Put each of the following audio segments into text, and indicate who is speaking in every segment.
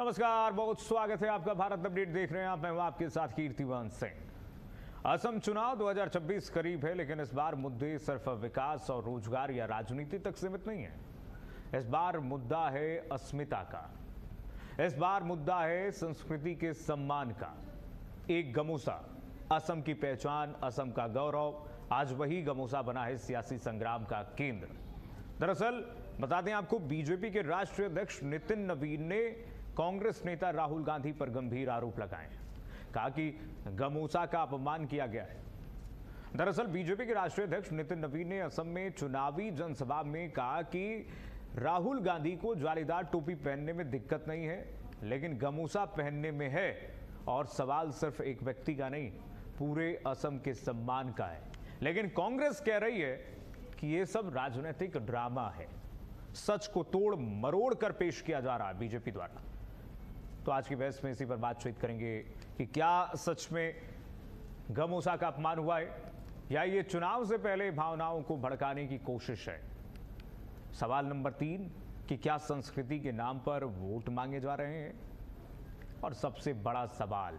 Speaker 1: नमस्कार, बहुत स्वागत है आपका। भारत अपडेट देख रहे हैं आप, मैं हूं आपके साथ कीर्तिमान सिंह। असम चुनाव 2026 करीब है, लेकिन इस बार मुद्दे सिर्फ विकास और रोजगार या राजनीति तक सीमित नहीं है। इस बार मुद्दा है अस्मिता का। इस बार मुद्दा है संस्कृति के सम्मान का। एक गमोसा, असम की पहचान, असम का गौरव, आज वही गमोसा बना है सियासी संग्राम का केंद्र। दरअसल बता दें आपको, बीजेपी के राष्ट्रीय अध्यक्ष नितिन नवीन ने कांग्रेस नेता राहुल गांधी पर गंभीर आरोप लगाए। कहा कि गमोसा का अपमान किया गया है। दरअसल बीजेपी के राष्ट्रीय अध्यक्ष नितिन नवीन ने असम में चुनावी जनसभा में कहा कि राहुल गांधी को जालीदार टोपी पहनने में दिक्कत नहीं है, लेकिन गमोसा पहनने में है। और सवाल सिर्फ एक व्यक्ति का नहीं, पूरे असम के सम्मान का है। लेकिन कांग्रेस कह रही है कि यह सब राजनीतिक ड्रामा है, सच को तोड़ मरोड़ कर पेश किया जा रहा है बीजेपी द्वारा। तो आज की बहस में इसी पर बातचीत करेंगे कि क्या सच में गमोसा का अपमान हुआ है, या ये चुनाव से पहले भावनाओं को भड़काने की कोशिश है। सवाल नंबर 3 कि क्या संस्कृति के नाम पर वोट मांगे जा रहे हैं। और सबसे बड़ा सवाल,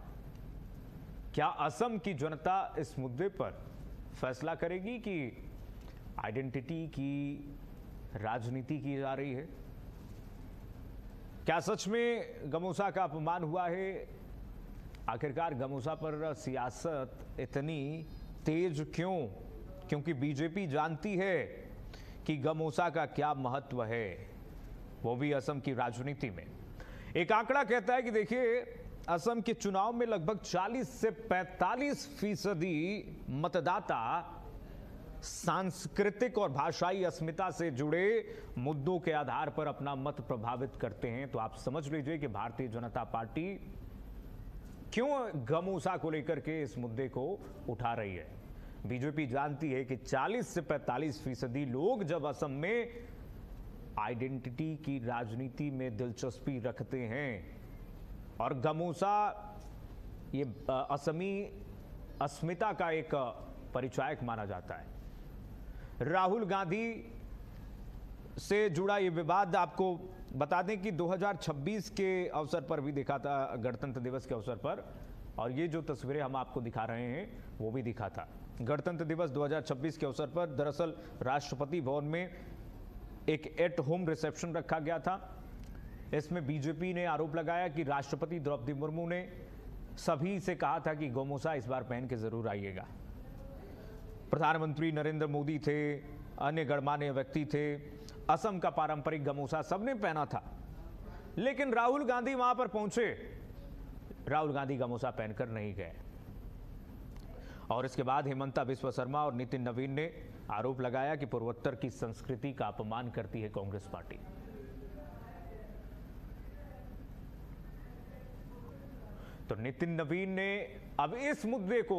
Speaker 1: क्या असम की जनता इस मुद्दे पर फैसला करेगी कि आइडेंटिटी की राजनीति की जा रही है। क्या सच में गमोसा का अपमान हुआ है। आखिरकार गमोसा पर सियासत इतनी तेज क्यों? क्योंकि बीजेपी जानती है कि गमोसा का क्या महत्व है, वो भी असम की राजनीति में। एक आंकड़ा कहता है कि देखिए, असम के चुनाव में लगभग 40 से 45% मतदाता सांस्कृतिक और भाषाई अस्मिता से जुड़े मुद्दों के आधार पर अपना मत प्रभावित करते हैं। तो आप समझ लीजिए कि भारतीय जनता पार्टी क्यों गमोसा को लेकर के इस मुद्दे को उठा रही है। बीजेपी जानती है कि 40 से 45% लोग जब असम में आइडेंटिटी की राजनीति में दिलचस्पी रखते हैं, और गमोसा ये असमी अस्मिता का एक परिचायक माना जाता है। राहुल गांधी से जुड़ा ये विवाद आपको बता दें कि 2026 के अवसर पर भी दिखा था, गणतंत्र दिवस के अवसर पर। और ये जो तस्वीरें हम आपको दिखा रहे हैं वो भी दिखा था गणतंत्र दिवस 2026 के अवसर पर। दरअसल राष्ट्रपति भवन में एक एट होम रिसेप्शन रखा गया था। इसमें बीजेपी ने आरोप लगाया कि राष्ट्रपति द्रौपदी मुर्मू ने सभी से कहा था कि गमोसा इस बार पहन के जरूर आइएगा। प्रधानमंत्री नरेंद्र मोदी थे, अन्य गणमान्य व्यक्ति थे, असम का पारंपरिक गमोसा सबने पहना था। लेकिन राहुल गांधी वहां पर पहुंचे, राहुल गांधी गमोसा पहनकर नहीं गए। और इसके बाद हेमंता बिस्वा शर्मा और नितिन नवीन ने आरोप लगाया कि पूर्वोत्तर की संस्कृति का अपमान करती है कांग्रेस पार्टी। तो नितिन नवीन ने अब इस मुद्दे को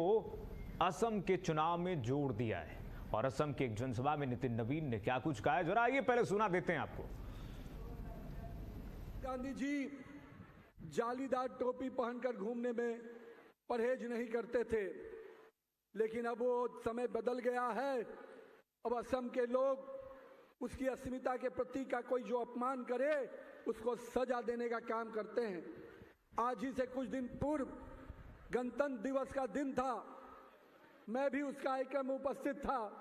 Speaker 1: असम के चुनाव में जोड़ दिया है। और असम के एक जनसभा में नितिन नवीन ने क्या कुछ कहा है, जरा आइए पहले सुना देते हैं आपको।
Speaker 2: गांधी जी जालीदार टोपी पहनकर घूमने में परहेज नहीं करते थे, लेकिन अब वो समय बदल गया है। अब असम के लोग उसकी अस्मिता के प्रतीक का कोई जो अपमान करे उसको सजा देने का काम करते हैं। आज ही से कुछ दिन पूर्व गणतंत्र दिवस का दिन था, मैं भी उस कार्यक्रम में उपस्थित था।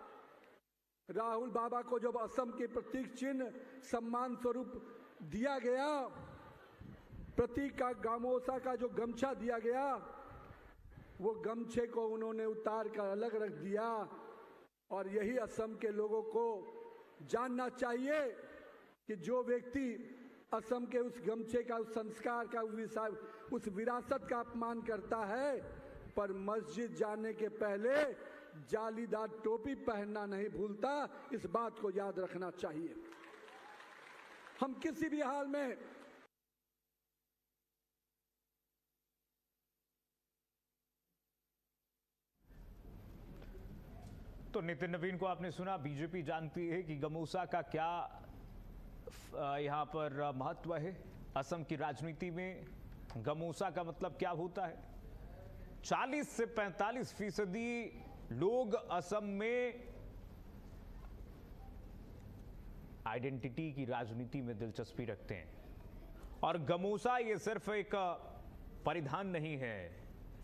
Speaker 2: राहुल बाबा को जब असम के प्रतीक चिन्ह सम्मान स्वरूप दिया गया, प्रतीक का गमोसा का जो गमछा दिया गया, वो गमछे को उन्होंने उतार कर अलग रख दिया। और यही असम के लोगों को जानना चाहिए कि जो व्यक्ति असम के उस गमछे का, उस संस्कार का, उस विरासत का अपमान करता है, पर मस्जिद जाने के पहले जालीदार टोपी पहनना नहीं भूलता, इस बात को याद रखना चाहिए। हम किसी भी हाल में
Speaker 1: तो नितिन नवीन को आपने सुना। बीजेपी जानती है कि गमोसा का क्या यहां पर महत्व है। असम की राजनीति में गमोसा का मतलब क्या होता है। 40 से 45% लोग असम में आइडेंटिटी की राजनीति में दिलचस्पी रखते हैं। और गमूसा ये सिर्फ एक परिधान नहीं है,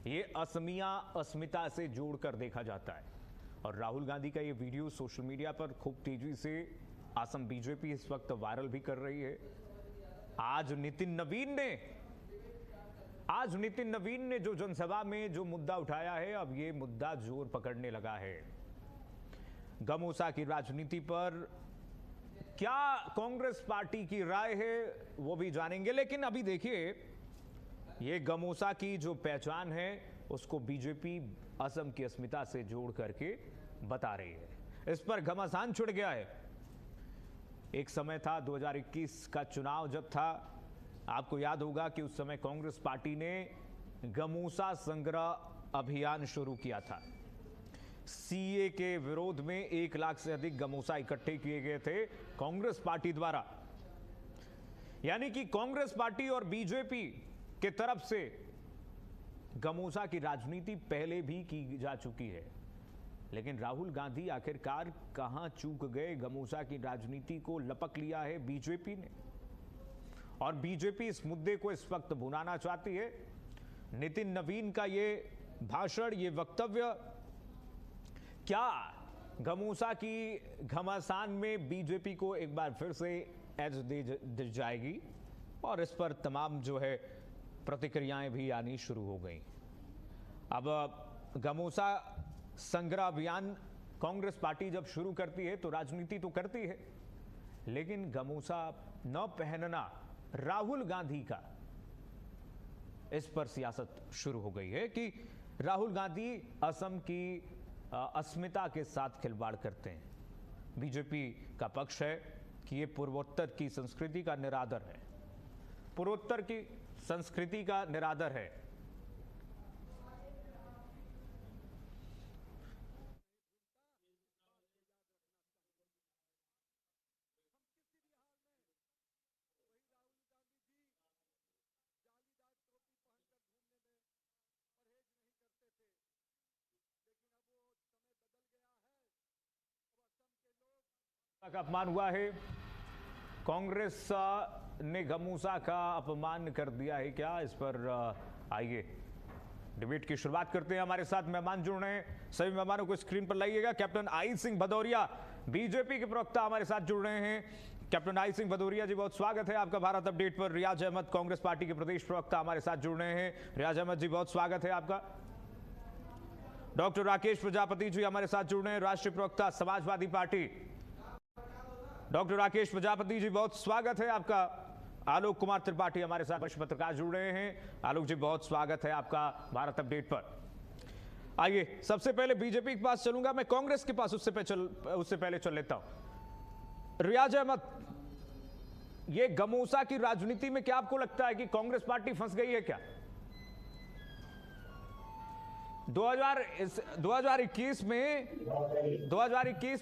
Speaker 1: ये असमिया अस्मिता से जोड़कर देखा जाता है। और राहुल गांधी का ये वीडियो सोशल मीडिया पर खूब तेजी से असम बीजेपी इस वक्त वायरल भी कर रही है। आज नितिन नवीन ने जो जनसभा में जो मुद्दा उठाया है, अब ये मुद्दा जोर पकड़ने लगा है। गमूसा की राजनीति पर क्या कांग्रेस पार्टी की राय है वो भी जानेंगे, लेकिन अभी देखिए ये गमूसा की जो पहचान है उसको बीजेपी असम की अस्मिता से जोड़ करके बता रही है। इस पर घमासान छिड़ गया है। एक समय था 2021 का चुनाव जब था, आपको याद होगा कि उस समय कांग्रेस पार्टी ने गमूसा संग्रह अभियान शुरू किया था। सीए के विरोध में 1 लाख से अधिक गमूसा इकट्ठे किए गए थे कांग्रेस पार्टी द्वारा। यानी कि कांग्रेस पार्टी और बीजेपी के तरफ से गमूसा की राजनीति पहले भी की जा चुकी है। लेकिन राहुल गांधी आखिरकार कहां चूक गए? गमूसा की राजनीति को लपक लिया है बीजेपी ने, और बीजेपी इस मुद्दे को इस वक्त भुनाना चाहती है। नितिन नवीन का ये भाषण, ये वक्तव्य क्या गमूसा की घमासान में बीजेपी को एक बार फिर से एज दे जाएगी? और इस पर तमाम जो है प्रतिक्रियाएं भी आनी शुरू हो गई। अब गमूसा संग्रह अभियान कांग्रेस पार्टी जब शुरू करती है तो राजनीति तो करती है, लेकिन गमूसा न पहनना राहुल गांधी का, इस पर सियासत शुरू हो गई है कि राहुल गांधी असम की अस्मिता के साथ खिलवाड़ करते हैं। बीजेपी का पक्ष है कि ये पूर्वोत्तर की संस्कृति का निरादर है, पूर्वोत्तर की संस्कृति का निरादर है। का अपमान हुआ है, कांग्रेस ने गमूसा का अपमान कर दिया है क्या? इस पर आइए डिबेट की शुरुआत करते हैं। हमारे साथ मेहमान जुड़ रहे हैं, सभी मेहमानों को स्क्रीन पर लाइएगा। Captain I Singh Bhadauria BJP के प्रवक्ता हमारे साथ जुड़ रहे हैं। कैप्टन आई सिंह भदौरिया जी, बहुत स्वागत है आपका भारत अपडेट पर। रियाज अहमद कांग्रेस पार्टी के प्रदेश प्रवक्ता हमारे साथ जुड़ रहे हैं। रियाज अहमद जी, बहुत स्वागत है आपका। डॉक्टर राकेश प्रजापति जी हमारे साथ जुड़ रहे हैं, राष्ट्रीय प्रवक्ता समाजवादी पार्टी। डॉक्टर राकेश प्रजापति जी, बहुत स्वागत है आपका। आलोक कुमार त्रिपाठी हमारे साथ वरिष्ठ पत्रकार जुड़ रहे हैं। आलोक जी, बहुत स्वागत है आपका भारत अपडेट पर। आइए सबसे पहले बीजेपी के पास चलूंगा, मैं कांग्रेस के पास उससे पहले चल लेता हूं। रियाज अहमद, ये गमूसा की राजनीति में क्या आपको लगता है कि कांग्रेस पार्टी फंस गई है क्या? 2021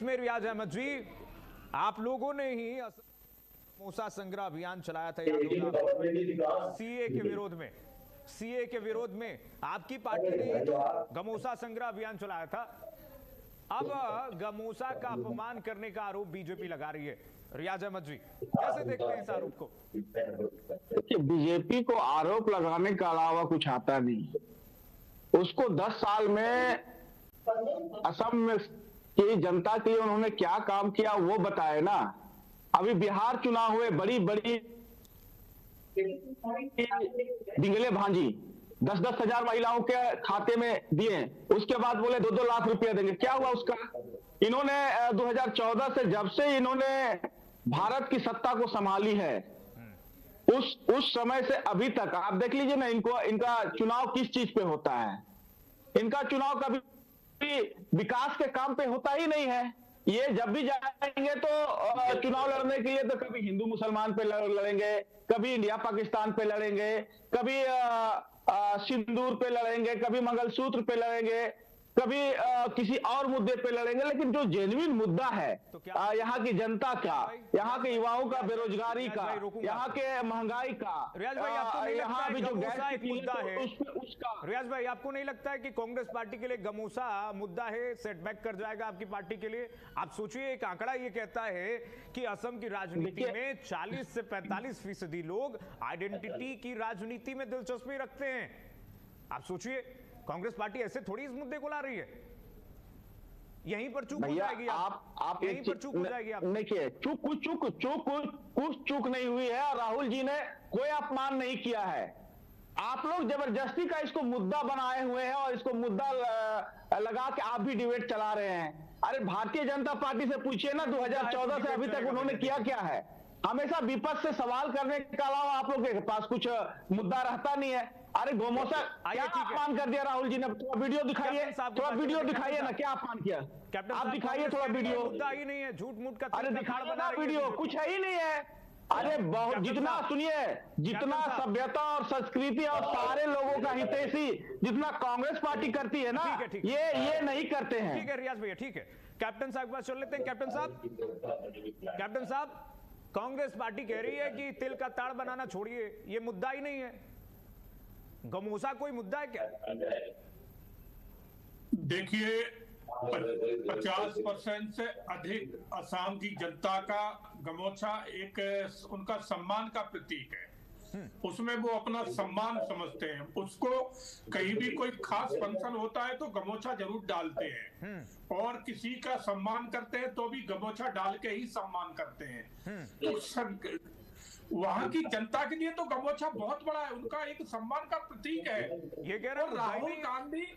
Speaker 1: में रियाज अहमद जी, आप लोगों ने ही गमूसा संग्रह अभियान चलाया था सीए के विरोध में आपकी पार्टी ने गमूसा संग्रह अभियान चलाया था। अब गमूसा का अपमान करने का आरोप बीजेपी लगा रही है। रियाज अहमद जी, कैसे देखते हैं इस आरोप को?
Speaker 3: बीजेपी को आरोप लगाने के अलावा कुछ आता नहीं। उसको 10 साल में असम में की जनता के लिए उन्होंने क्या काम किया वो बताए ना। अभी बिहार चुनाव हुए, बड़ी बड़ी डिंगले भांजी 10-10 हजार महिलाओं के खाते में दिए, उसके बाद बोले 2-2 लाख रुपया देंगे। क्या हुआ उसका? इन्होंने 2014 से, जब से इन्होंने भारत की सत्ता को संभाली है, उस समय से अभी तक आप देख लीजिए ना, इनका चुनाव किस चीज पे होता है। इनका चुनाव कभी विकास के काम पे होता ही नहीं है। ये जब भी जाएंगे तो चुनाव लड़ने के लिए तो कभी हिंदू मुसलमान पे लड़ेंगे, कभी इंडिया पाकिस्तान पे लड़ेंगे, कभी सिंदूर पे लड़ेंगे, कभी मंगलसूत्र पे लड़ेंगे, कभी किसी और मुद्दे पे लड़ेंगे, लेकिन जो जेन्युइन मुद्दा है
Speaker 1: तो क्या
Speaker 3: यहाँ की जनता का, यहाँ के युवाओं का, बेरोजगारी का, यहाँ के महंगाई का,
Speaker 1: रियाज भाई आपको नहीं लगता
Speaker 3: यहाँ
Speaker 1: है
Speaker 3: अभी जो
Speaker 1: गमोसा
Speaker 3: गैस
Speaker 1: एक
Speaker 3: की
Speaker 1: मुद्दा
Speaker 3: कीमत
Speaker 1: है?
Speaker 3: उसका
Speaker 1: रियाज भाई आपको नहीं लगता है कि कांग्रेस पार्टी के लिए गमोसा मुद्दा है, सेटबैक कर जाएगा आपकी पार्टी के लिए? आप सोचिए, एक आंकड़ा ये कहता है कि असम की राजनीति में 40 से 45% लोग आइडेंटिटी की राजनीति में दिलचस्पी रखते हैं। आप सोचिए, कांग्रेस पार्टी ऐसे थोड़ी इस मुद्दे को ला रही है। यहीं पर चूक हो जाएगी
Speaker 3: आप
Speaker 1: यहीं पर चूक हो जाएगी आप।
Speaker 3: देखिए, कुछ चूक नहीं हुई है और राहुल जी ने कोई अपमान नहीं किया है। आप लोग जबरदस्ती का इसको मुद्दा बनाए हुए हैं और इसको मुद्दा लगा के आप भी डिबेट चला रहे हैं। अरे भारतीय जनता पार्टी से पूछिए ना, 2014 से अभी तक उन्होंने किया क्या है? हमेशा विपक्ष से सवाल करने के अलावा आप लोग के पास कुछ मुद्दा रहता नहीं है। अरे गोमोसा क्या अपमान कर दिया राहुल जी ने? थोड़ा वीडियो दिखाइए, थोड़ा वीडियो दिखाइए ना, क्या अपमान किया आप दिखाइए थोड़ा वीडियो।
Speaker 1: मुद्दा ही नहीं है, झूठ मूठ का।
Speaker 3: अरे दिखाइए ना वीडियो, कुछ है ही नहीं है। अरे बहुत, जितना सुनिए, जितना सभ्यता और संस्कृति और सारे लोगों का हितैषी जितना कांग्रेस पार्टी करती है ना, ये नहीं करते हैं।
Speaker 1: ठीक है रियाज भैया, ठीक है। कैप्टन साहब के पास चल लेते हैं। कैप्टन साहब, कांग्रेस पार्टी कह रही है कि तिल का ताड़ बनाना छोड़िए, ये मुद्दा ही नहीं है। गमोसा कोई मुद्दा है क्या?
Speaker 4: देखिए, 50% से अधिक असम की जनता का गमोछा एक उनका सम्मान का प्रतीक है। उसमें वो अपना सम्मान समझते हैं। उसको कहीं भी कोई खास फंक्शन होता है तो गमोछा जरूर डालते हैं, और किसी का सम्मान करते हैं तो भी गमोछा डाल के ही सम्मान करते हैं। तो वहां की जनता के लिए तो गमोछा बहुत बड़ा है, उनका एक सम्मान का प्रतीक है।
Speaker 1: ये कह रहे
Speaker 4: राहुल गांधी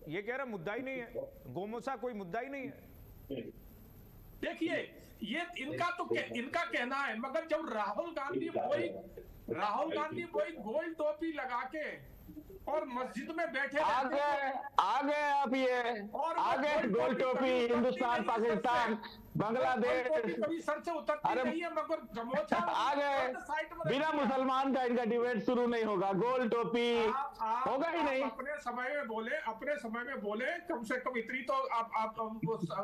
Speaker 1: ये कह रहा मुद्दा ही नहीं है, गोमोसा कोई मुद्दा ही नहीं है।
Speaker 4: देखिए, ये इनका कहना है, मगर जब राहुल गांधी वही गोल टोपी लगा के और मस्जिद में बैठे
Speaker 3: आ गए आप, ये आ गए गोल टोपी, हिंदुस्तान, पाकिस्तान, बांग्लादेश,
Speaker 4: कभी सर से उतरती नहीं है, मगर गमोछा
Speaker 3: आ गए। बिना मुसलमान का इनका डिबेट शुरू नहीं होगा। गोल टोपी होगा ही नहीं।
Speaker 4: अपने समय में बोले, कम से कम इतनी तो आप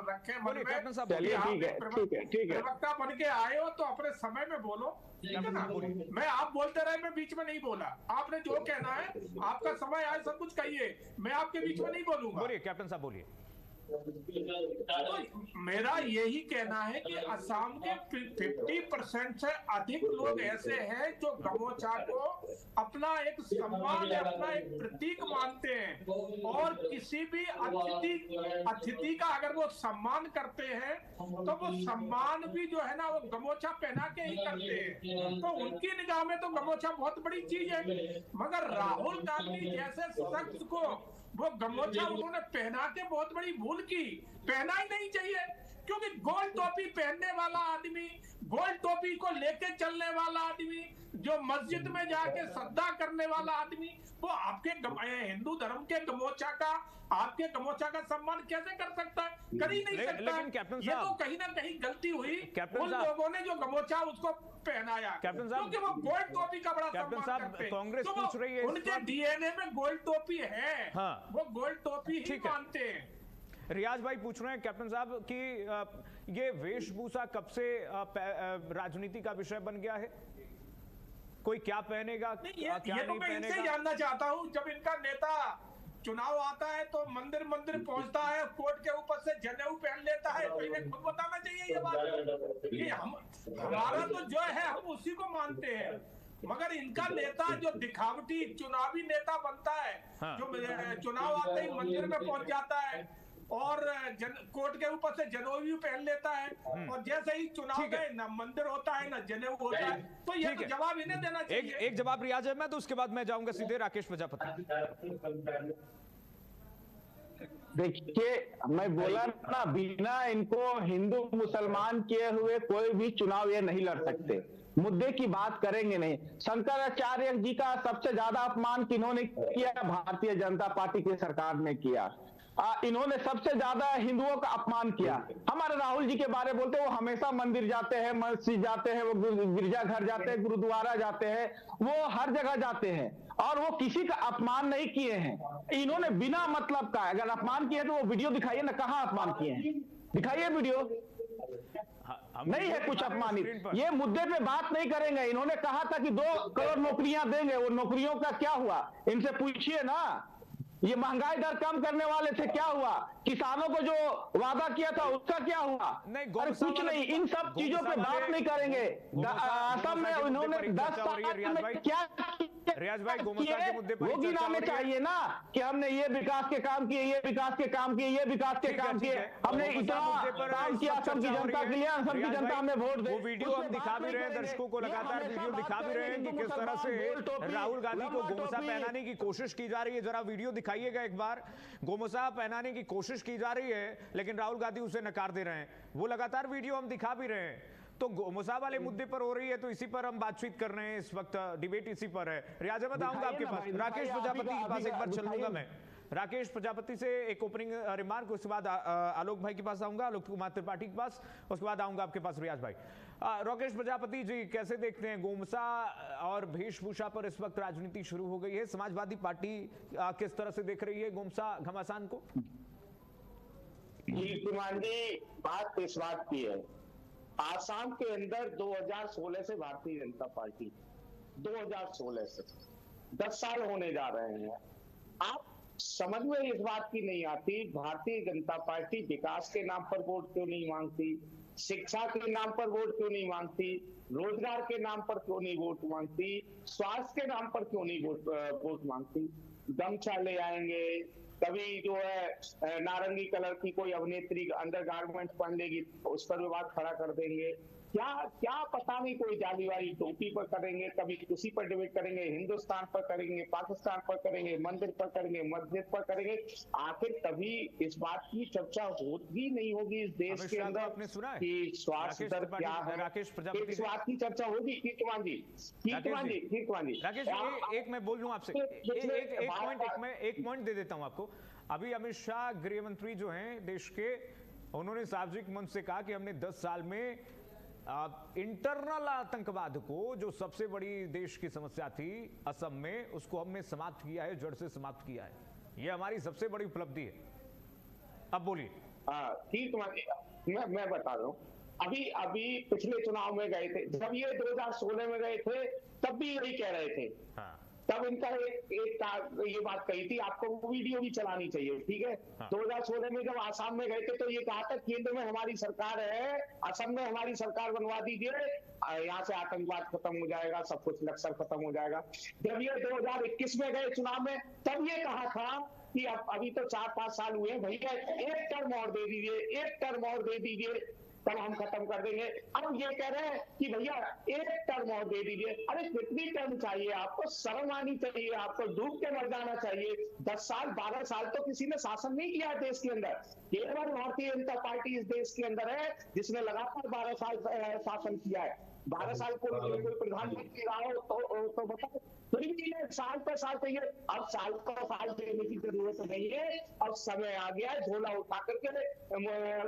Speaker 4: रखें मन में।
Speaker 3: चलिए ठीक है।
Speaker 4: प्रवक्ता बन के आए हो तो अपने समय में बोलो, ठीक है ना? मैं आप बोलते रहे, मैं बीच में नहीं बोला। आपने जो कहना है, आपका समय आए, सब कुछ कहिए, मैं आपके बीच में नहीं बोलूंगा।
Speaker 1: बोलिए कैप्टन साहब, बोलिए।
Speaker 4: तो मेरा यही कहना है कि असम के 50% से अधिक लोग ऐसे हैं जो गमोछा को अपना एक सम्मान, अपना एक प्रतीक मानते हैं, और किसी भी अतिथि का अगर वो सम्मान करते हैं तो वो सम्मान भी जो है ना, वो गमोछा पहना के ही करते हैं। तो उनकी निगाह में तो गमोछा बहुत बड़ी चीज है। मगर राहुल गांधी जैसे शख्स को वो गमोछा उन्होंने पहना के बहुत बड़ी भूल की। पहना ही नहीं चाहिए, क्योंकि गोल टोपी पहनने वाला आदमी, गोल टोपी को लेके चलने वाला आदमी, जो मस्जिद में जाके श्रद्धा करने वाला आदमी, वो आपके हिंदू धर्म के गमोछा का, आपके गमोछा का सम्मान कैसे कर सकता है? कर ही नहीं सकता।
Speaker 1: लेकिन कैप्टन
Speaker 4: ये तो कहीं ना कहीं गलती हुई उन लोगों ने जो गमोछा उसको पहनाया, क्योंकि वो गोल टोपी का बड़ा सम्मान करते हैं।
Speaker 1: कांग्रेस पूछ रही है,
Speaker 4: उनके डीएनए में गोल टोपी है। हाँ। वो गोल टोपी ही मानते हैं।
Speaker 1: रियाज भाई पूछ रहे हैं कैप्टन साहब कि ये वेशभूषा कब से राजनीति का विषय बन गया है? कोई क्या पहनेगा, क्या
Speaker 4: ये तो मैं इनसे जानना चाहता हूँ। जब इनका नेता चुनाव आता है तो मंदिर पहुंचता है, कोर्ट के ऊपर से जनेऊ पहन लेता है, तो इन्हें खुद बताना चाहिए ये बात कि हमारा तो जो है हम उसी को मानते हैं। मगर इनका नेता जो दिखावटी चुनावी नेता बनता है, जो चुनाव आते ही मंदिर में पहुंच जाता है और कोर्ट के ऊपर से जनेऊ पहन लेता है, और जैसे ही चुनाव गए ना मंदिर होता है ना जनेऊ होता है, तो ये तो जवाब इन्हें देना चाहिए।
Speaker 1: एक जवाब रियाज है, मैं तो उसके बाद मैं जाऊंगा सीधे राकेश प्रजापति।
Speaker 3: देखिए, मैं बोला ना, बिना इनको हिंदू मुसलमान किए हुए कोई भी चुनाव ये नहीं लड़ सकते। मुद्दे की बात करेंगे नहीं। शंकराचार्य जी का सबसे ज्यादा अपमान किन्होंने किया? भारतीय जनता पार्टी की सरकार ने किया। इन्होंने सबसे ज्यादा हिंदुओं का अपमान किया। हमारे राहुल जी के बारे बोलते हैं, वो हमेशा मंदिर जाते हैं, मस्जिद जाते हैं, वो गिरजाघर जाते हैं, गुरुद्वारा जाते हैं, वो हर जगह जाते हैं और वो किसी का अपमान नहीं किए हैं। इन्होंने बिना मतलब का अगर अपमान किए तो वो वीडियो दिखाइए ना, कहां अपमान किए हैं, दिखाइए वीडियो। नहीं है कुछ अपमानित, ये मुद्दे पे बात नहीं करेंगे। इन्होंने कहा था कि 2 करोड़ नौकरियां देंगे, वो नौकरियों का क्या हुआ, इनसे पूछिए ना। ये महंगाई दर कम करने वाले थे, क्या हुआ? किसानों को जो वादा किया था उसका क्या हुआ? अरे कुछ नहीं, इन सब चीजों पे बात नहीं करेंगे। असम में उन्होंने 10 साल में क्या
Speaker 1: रियाज भाई गोमसा के मुद्दे पर
Speaker 3: वो गिनाने चाहिए ना कि हमने ये विकास के काम किए, ये विकास के काम किए, ये विकास के काम किए, हमने इतना काम किया असम की जनता के लिए, असम की जनता हमें वोट दे।
Speaker 1: वो वीडियो हम दिखा भी रहे हैं, दर्शकों को लगातार वीडियो दिखा भी रहे हैं कि किस तरह से राहुल गांधी को गोमसा पहनाने की कोशिश की जा रही है। जरा वीडियो दिखाइएगा एक बार। गोमसा पहनाने की कोशिश की जा रही है लेकिन राहुल गांधी उसे नकार दे रहे हैं। वो लगातार वीडियो हम दिखा भी रहे हैं। तो गोमसा वाले मुद्दे पर हो रही है तो इसी पर हम बातचीत कर रहे हैं। इस वक्त डिबेट इसी पर है। रियाज अहमद आऊंगा आपके पास, राकेश प्रजापति के पास एक बार चलूंगा मैं। राकेश प्रजापति से एक ओपनिंग रिमार्क, उसके बाद आलोक भाई के पास आऊंगा, आलोक कुमार त्रिपाठी के पास, उसके बाद आऊंगा आपके पास रियाज भाई। राकेश प्रजापति जी, कैसे देखते हैं गोमसा और वेशभूषा पर इस वक्त राजनीति शुरू हो गई है? समाजवादी पार्टी किस तरह से देख रही है गोमसा घमासान को?
Speaker 5: बात इस बात की है, आसाम के अंदर 2016 से भारतीय जनता पार्टी 2016 से 10 साल होने जा रहे हैं। आप समझ में इस बात की नहीं आती, भारतीय जनता पार्टी विकास के नाम पर वोट क्यों नहीं मांगती, शिक्षा के नाम पर वोट क्यों नहीं मांगती, रोजगार के नाम पर क्यों नहीं वोट मांगती, स्वास्थ्य के नाम पर क्यों नहीं वोट मांगती। गमछा ले आएंगे, कभी जो है नारंगी कलर की कोई अभिनेत्री अंडर गारमेंट पहन लेगी उस पर विवाद खड़ा कर देंगे। क्या क्या पता नहीं, कोई जाली वाली टोपी पर करेंगे, कभी किसी पर डिबेट करेंगे, हिंदुस्तान पर करेंगे, पाकिस्तान पर करेंगे, मंदिर पर करेंगे, मस्जिद पर करेंगे। आखिर तभी इस बात की चर्चा होगी नहीं होगी इस देश के अंदर
Speaker 1: आपने सुना है
Speaker 5: कि स्वास्थ्य दर क्या है?
Speaker 1: राकेश प्रजापति,
Speaker 5: इस बात की चर्चा होगी। कीर्तिमान जी
Speaker 1: राकेश जी, एक मैं बोल लूं आपसे, एक पॉइंट दे देता हूं आपको। अभी अमित शाह गृह मंत्री जो हैं देश के, उन्होंने सार्वजनिक मंच से कहा कि हमने 10 साल में इंटरनल आतंकवाद को, जो सबसे बड़ी देश की समस्या थी असम में, उसको हमने समाप्त किया है, जड़ से समाप्त किया है। यह हमारी सबसे बड़ी उपलब्धि है। अब बोलिए।
Speaker 5: ठीक, मैं बता रहा हूँ। अभी पिछले चुनाव में गए थे, जब ये 2016 में गए थे तब भी यही कह रहे थे। हाँ। तब इनका एक ये बात कही थी, आपको वो वीडियो भी चलानी चाहिए, ठीक है। हाँ। 2016 में जब आसाम में गए थे तो ये कहा था केंद्र में हमारी सरकार है, असम में हमारी सरकार बनवा दीजिए, यहाँ से आतंकवाद खत्म हो जाएगा, सब कुछ नक्सल खत्म हो जाएगा। जब ये 2021 में गए चुनाव में तब ये कहा था कि अभी तो 4-5 साल हुए हैं, भैया एक टर्म और दे दीजिए, एक टर्म और दे दीजिए, तब हम खत्म कर देंगे। अब ये कह रहे हैं कि भैया एक टर्म और दे दीजिए। अरे कितनी टर्म चाहिए आपको? शर्म आनी चाहिए, आपको डूब के मर जाना चाहिए। 10 साल 12 साल तो किसी ने शासन नहीं किया देश के अंदर। केवल भारतीय जनता पार्टी इस देश के अंदर है जिसने लगातार 12 साल शासन किया है। 12 साल कोई प्रधानमंत्री रहा हो तो बताओ, फिर भी साल पर साल चाहिए। अब साल पर साल देने की जरूरत नहीं है, अब समय आ गया है झोला उठा करके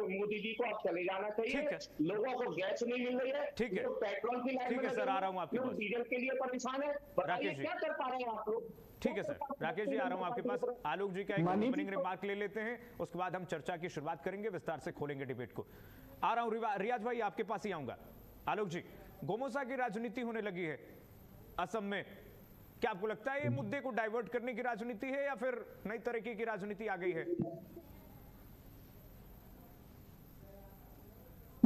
Speaker 5: मोदी जी को अब चले जाना चाहिए। लोगों को गैस नहीं मिल रही है,
Speaker 1: ठीक है,
Speaker 5: पेट्रोल की लाइन में
Speaker 1: सर, आ रहा हूँ आपके पास,
Speaker 5: डीजल के लिए परेशान है, बताइए क्या कर पा रहे हैं आप लोग?
Speaker 1: ठीक है सर, राकेश जी आ रहा हूं आपके पास। आलोक जी का एक ओपनिंग रिमार्क ले लेते हैं, उसके बाद हम चर्चा की शुरुआत करेंगे, विस्तार से खोलेंगे डिबेट को। आ रहा हूं रियाज भाई, आपके पास ही आऊंगा। आलोक जी, गोमोसा की राजनीति होने लगी है असम में, क्या आपको लगता है ये मुद्दे को डाइवर्ट करने की राजनीति है या फिर नई तरीके की राजनीति आ गई है?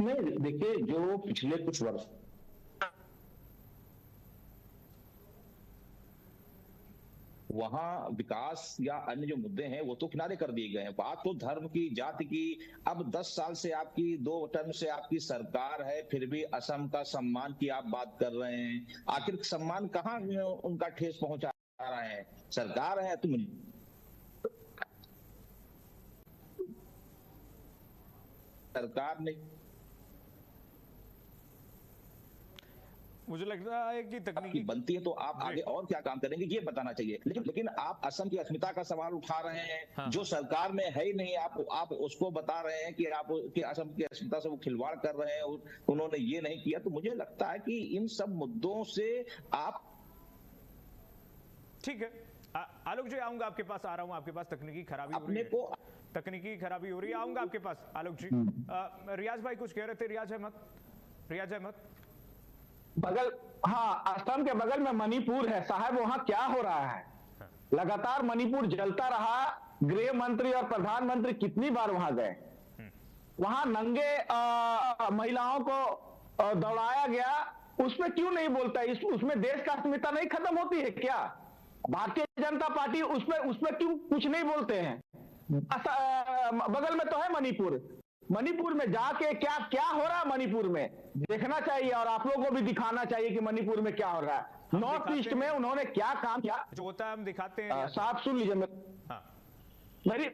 Speaker 6: नहीं, देखिए, जो पिछले कुछ वर्ष वहां विकास या अन्य जो मुद्दे हैं वो तो किनारे कर दिए गए हैं। बात तो धर्म की, जाति की। अब 10 साल से आपकी 2 टर्म से आपकी सरकार है, फिर भी असम का सम्मान की आप बात कर रहे हैं। आखिर सम्मान कहाँ उनका ठेस पहुंचा रहे हैं? सरकार है तो सरकार ने
Speaker 1: मुझे लगता है कि तकनीकी
Speaker 6: बनती है तो आप आगे और क्या काम करेंगे ये बताना चाहिए। लेकिन आप असम की अस्मिता का सवाल उठा रहे हैं।
Speaker 1: हाँ।
Speaker 6: जो सरकार में है ही नहीं, आप उसको बता रहे हैं कि आप कि असम की अस्मिता से वो खिलवाड़ कर रहे हैं, उन्होंने ये नहीं किया। तो मुझे लगता है कि इन सब मुद्दों से आप
Speaker 1: ठीक है। आलोक जी आऊंगा आपके पास, आ रहा हूं आपके पास। तकनीकी खराबी हो रही है, तकनीकी खराबी हो रही है, आऊंगा आपके पास आलोक जी। रियाज भाई कुछ कह रहे थे, रियाज अहमद।
Speaker 3: बगल, हाँ, असम के बगल में मणिपुर है साहब, वहां क्या हो रहा है? लगातार मणिपुर जलता रहा। गृह मंत्री और प्रधानमंत्री कितनी बार वहां गए? वहां नंगे महिलाओं को दौड़ाया गया, उसमें क्यों नहीं बोलता? उसमें देश का अस्मिता नहीं खत्म होती है क्या? भारतीय जनता पार्टी उसमें क्यों कुछ नहीं बोलते हैं? बगल में तो है मणिपुर में जाके क्या क्या हो रहा है मणिपुर में देखना चाहिए, और आप लोगों को भी दिखाना चाहिए कि मणिपुर में क्या हो रहा है। नॉर्थ ईस्ट में उन्होंने क्या काम किया
Speaker 1: जो होता है हम दिखाते हैं।
Speaker 3: साहब सुन लीजिए,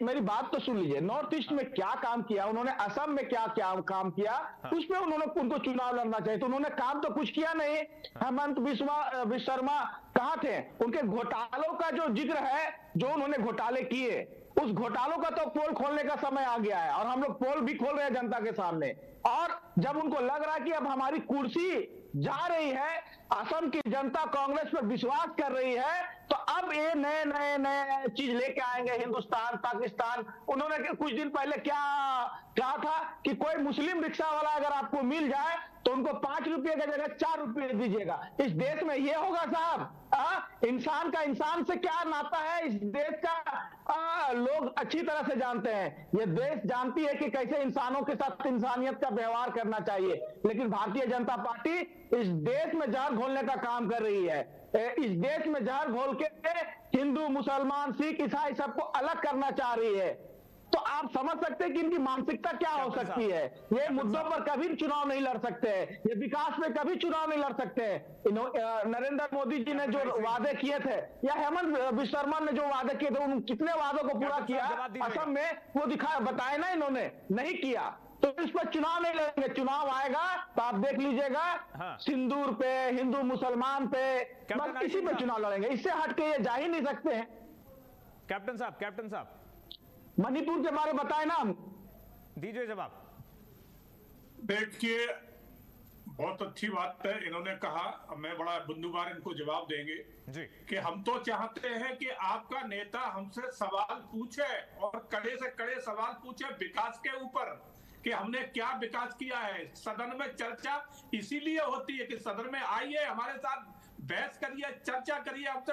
Speaker 3: मेरी बात तो सुन लीजिए। नॉर्थ ईस्ट में क्या काम किया उन्होंने, असम में क्या क्या काम किया, उसमें उनको चुनाव लड़ना चाहिए। तो उन्होंने काम तो कुछ किया नहीं। हेमंत बिस्वा शर्मा कहाँ थे? उनके घोटालों का जो जिक्र है, जो उन्होंने घोटाले किए, उस घोटालों का तो पोल खोलने का समय आ गया है, और हम लोग पोल भी खोल रहे हैं जनता के सामने। और जब उनको लग रहा है कि अब हमारी कुर्सी जा रही है, असम की जनता कांग्रेस पर विश्वास कर रही है, तो अब ये नए चीज लेके आएंगे, हिंदुस्तान पाकिस्तान। उन्होंने कुछ दिन पहले क्या कहा था कि कोई मुस्लिम रिक्शा वाला अगर आपको मिल जाए तो उनको 5 रुपए की जगह 4 रुपए दीजिएगा। इस देश में ये होगा साहब? इंसान का इंसान से क्या नाता है? इस देश का लोग अच्छी तरह से जानते हैं। ये देश जानती है कि कैसे इंसानों के साथ इंसानियत का व्यवहार करना चाहिए, लेकिन भारतीय जनता पार्टी इस देश में जहर घोलने का काम कर रही है। इस देश में जहर घोल के हिंदू, मुसलमान, सिख, ईसाई सबको अलग करना चाह रही है। तो आप समझ सकते हैं कि इनकी मानसिकता क्या हो सकती है। ये मुद्दों पर कभी चुनाव नहीं लड़ सकते हैं, ये विकास में कभी चुनाव नहीं लड़ सकते हैं। नरेंद्र मोदी जी ने जो वादे किए थे, या हेमंत बिस्वा शर्मा ने जो वादे किए थे, उन कितने वादों को पूरा किया असम में? वो बताया ना, इन्होंने नहीं किया। तो इस पर चुनाव नहीं लड़ेंगे। चुनाव आएगा तो आप देख लीजिएगा, सिंदूर पे, हिंदू मुसलमान पे, बस इसी पे चुनाव लड़ेंगे। इससे हटके ये जा ही नहीं सकते हैं।
Speaker 1: कैप्टन साहब
Speaker 3: मणिपुर के बारे में बताए ना, हम
Speaker 1: दीजिए जवाब।
Speaker 4: देखिए, बहुत अच्छी बात है इन्होंने कहा, मैं बड़ा बुंदूबार इनको जवाब देंगे
Speaker 1: जी
Speaker 4: कि हम तो चाहते हैं कि आपका नेता हमसे सवाल पूछे, और कड़े से कड़े सवाल पूछे विकास के ऊपर, कि हमने क्या विकास किया है। सदन में चर्चा इसीलिए होती है कि सदन में आइए, हमारे साथ बहस करिए, चर्चा करिए, हमसे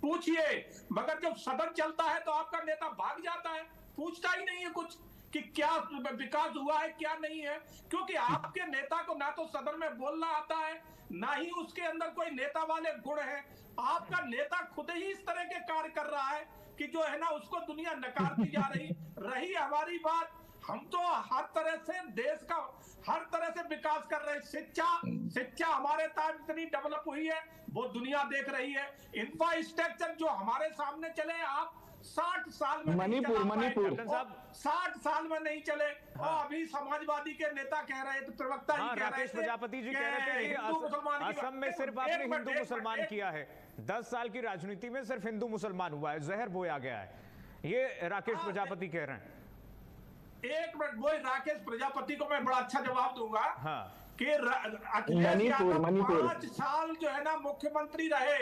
Speaker 4: पूछिए। मगर जब सदन चलता है तो आपका नेता भाग जाता है, पूछता ही नहीं है कुछ कि क्या विकास हुआ है, क्या नहीं है। क्योंकि आपके नेता को ना तो सदन में बोलना आता है, ना ही उसके अंदर कोई नेता वाले गुण है। आपका नेता खुद ही इस तरह के कार्य कर रहा है कि जो है ना, उसको दुनिया नकारती जा रही। हमारी बात, हम तो हर तरह से देश का हर तरह से विकास कर रहे हैं। शिक्षा हमारे तक इतनी डेवलप हुई है, वो दुनिया देख रही है। इंफ्रास्ट्रक्चर जो हमारे सामने चले, आप 60 साल में
Speaker 3: मणिपुर
Speaker 4: 60 साल में नहीं चले। और अभी समाजवादी के नेता कह रहे थे, प्रवक्ता जी कह रहे थे,
Speaker 1: राकेश प्रजापति जी कह रहे थे असम में सिर्फ आपने हिंदू मुसलमान किया है। 10 साल की राजनीति में सिर्फ हिंदू मुसलमान हुआ है, जहर बोया गया है, ये राकेश प्रजापति कह रहे हैं।
Speaker 4: एक मिनट, वो राकेश प्रजापति को मैं बड़ा अच्छा जवाब दूंगा कि
Speaker 3: अखिलेश यादव
Speaker 4: 5 साल जो है ना मुख्यमंत्री रहे,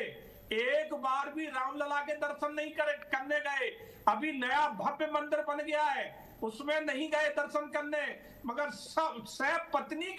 Speaker 4: एक बार भी रामलला के दर्शन नहीं करने गए। अभी नया भव्य मंदिर बन गया है, उसमें नहीं गए दर्शन करने, मगर सब पत्नी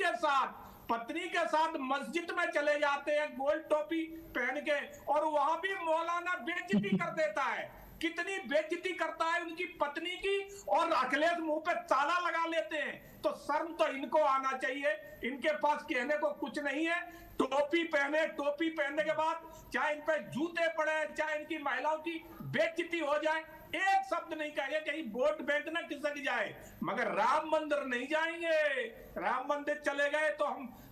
Speaker 4: के साथ मस्जिद में चले जाते हैं गोल टोपी पहन के, और वहां भी मौलाना बेइज्जती कर देता है। कितनी बेइज्जती करता है उनकी पत्नी की, और अखिलेश मुंह पे ताला लगा लेते हैं। तो शर्म तो इनको आना चाहिए, इनके पास कहने को कुछ नहीं है। टोपी पहनने के बाद चाहे इन पे जूते पड़े, चाहे इनकी महिलाओं की बेइज्जती हो जाए, एक शब्द नहीं कहेंगे, कहीं वोट बैंक ना खिसक जाए, मगर राम मंदिर नहीं जाएंगे। राम मंदिर चले गए तो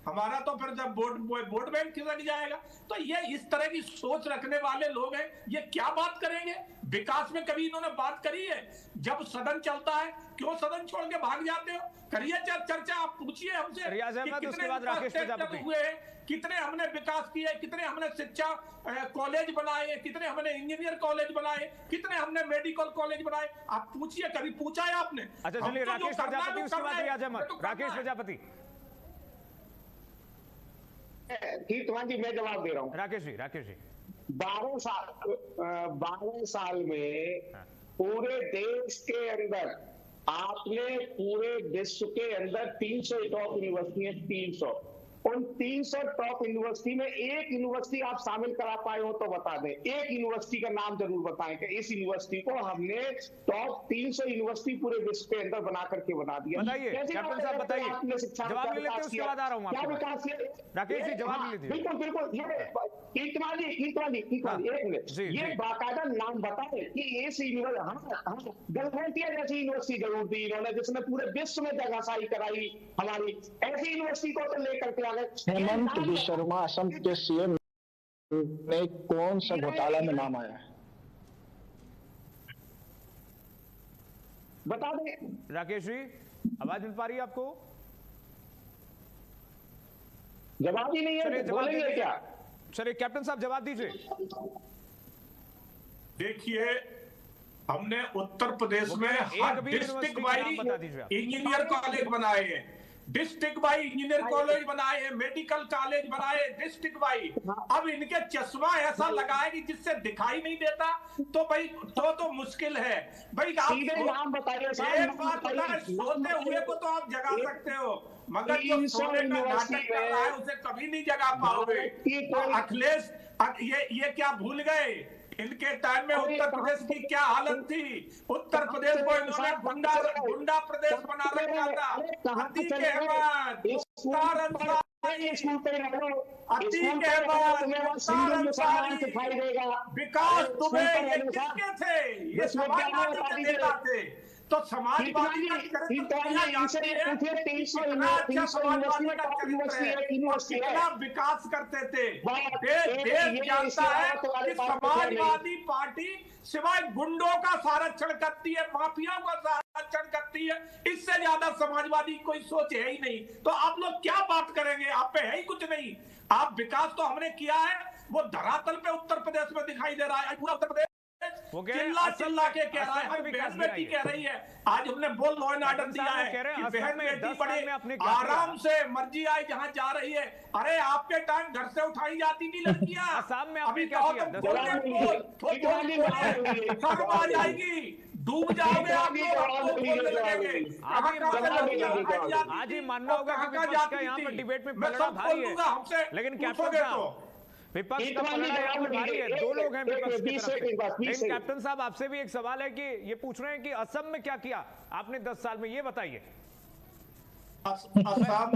Speaker 4: हमारा तो फिर जब वोट बैंक खिसक जाएगा। तो ये इस तरह की सोच रखने वाले लोग हैं, ये क्या बात करेंगे? विकास में कभी इन्होंने बात करी है? जब सदन चलता है क्यों सदन छोड़ के भाग जाते हो? करिए चर्चा, आप पूछिए हमसे
Speaker 1: रियाज अहमद, उसके बाद राकेश प्रजापति
Speaker 4: हुए, कितने हमने विकास किए, कितने हमने शिक्षा कॉलेज बनाए, कितने हमने इंजीनियर कॉलेज बनाए, कितने हमने मेडिकल कॉलेज बनाए। आप पूछिए, कभी पूछा है आपने?
Speaker 1: अच्छा चलिए, राकेश प्रजापति, उसके बाद रियाज अहमद। राकेश प्रजापति।
Speaker 5: कीर्तिमान जी, मैं जवाब दे रहा हूँ।
Speaker 1: राकेश जी
Speaker 5: 12 साल में पूरे देश के अंदर आपने पूरे विश्व के अंदर 300 टॉप यूनिवर्सिटी है, 300। उन 300 टॉप यूनिवर्सिटी में एक यूनिवर्सिटी आप शामिल करा पाए हो तो बता दें, एक यूनिवर्सिटी का नाम जरूर बताएं कि इस यूनिवर्सिटी को हमने टॉप 300 यूनिवर्सिटी पूरे विश्व के अंदर बना करके बना दिया।
Speaker 1: बताइए कैप्टन साहब, बताइए, जवाब ले लेते हैं, उसके बाद आ रहा हूं
Speaker 5: क्या
Speaker 1: आपके
Speaker 5: विकास
Speaker 1: पास। राकेश जी जवाब ले लीजिए।
Speaker 5: बिल्कुल कीर्तिमान जी एक मिनट, ये बाकायदा नाम बताए कि इस यूनिवर्सिटी, गलगोटिया जैसी यूनिवर्सिटी जरूर दी इन्होंने, जिसने पूरे विश्व में जगहसाई कराई हमारी। ऐसी यूनिवर्सिटी को तो लेकर के
Speaker 3: हेमंत बिश्व शर्मा असम के सीएम ने कौन सा घोटाला में नाम आया है?
Speaker 5: बता दें।
Speaker 1: राकेश जी आवाज मिल पा रही है आपको?
Speaker 5: जवाब ही नहीं है, बोलेंगे क्या?
Speaker 1: चलिए कैप्टन साहब जवाब दीजिए।
Speaker 4: देखिए, हमने उत्तर प्रदेश में हर डिस्ट्रिक्ट वाइज इंजीनियर कॉलेज बनाए हैं, डिस्ट्रिक्ट वाइज इंजीनियर कॉलेज बनाए हैं, मेडिकल कॉलेज बनाए, डिस्ट्रिक्ट वाइज। अब इनके चश्मा ऐसा लगा है कि जिससे दिखाई नहीं देता, तो भाई तो मुश्किल है भाई। आप
Speaker 5: नाम बताइए,
Speaker 4: एक बात बताए, सोते हुए को तो आप जगा सकते हो, मगर जो सोने का नाटक कर रहा है उसे कभी नहीं जगा पाओगे। अखिलेश ये क्या भूल गए? इनके टाइम में उत्तर प्रदेश की क्या हालत थी? उत्तर प्रदेश को इन्होंने गुंडा प्रदेश बना रखा था। अतीक अहमद, मुख्तार अंसारी, विकास दुबे, ये किसके थे? ये समाजवादी के नेता थे। तो समाजवादी का कितना विकास करते थे, देश जानता है कि समाजवादी पार्टी सिवाय गुंडों का संरक्षण करती है, माफियाओं का संरक्षण करती है, इससे ज्यादा समाजवादी कोई सोच है ही नहीं। तो आप लोग क्या बात करेंगे? आप पे है ही कुछ नहीं। आप विकास तो हमने किया है, वो धरातल पे उत्तर प्रदेश में दिखाई दे रहा है। पूरा उत्तर प्रदेश चिल्ला के कह रहा है, बहन बेटी कह रही है। आज हमने बोल लॉ एंड ऑर्डर दिया है कि बहन बेटी बड़े आराम से मर्जी आई जहां जा रही है। अरे आपके टाइम घर से उठाई जाती थी लड़कियां, अभी कहो तो शर्म आ जाएगी, डूब जाओगे आप लोग।
Speaker 1: आज ही मानना होगा कि विपक्ष का यहाँ पर डिबेट में पलड़ा भारी है, लेकिन कैप्टन साहब विपक्ष का पलड़ा भारी है, दो लोग हैं विपक्ष की तरफ से। लेकिन कैप्टन साहब आपसे भी एक सवाल है कि ये पूछ रहे हैं कि असम में क्या किया आपने 10 साल में, ये बताइए।
Speaker 4: असम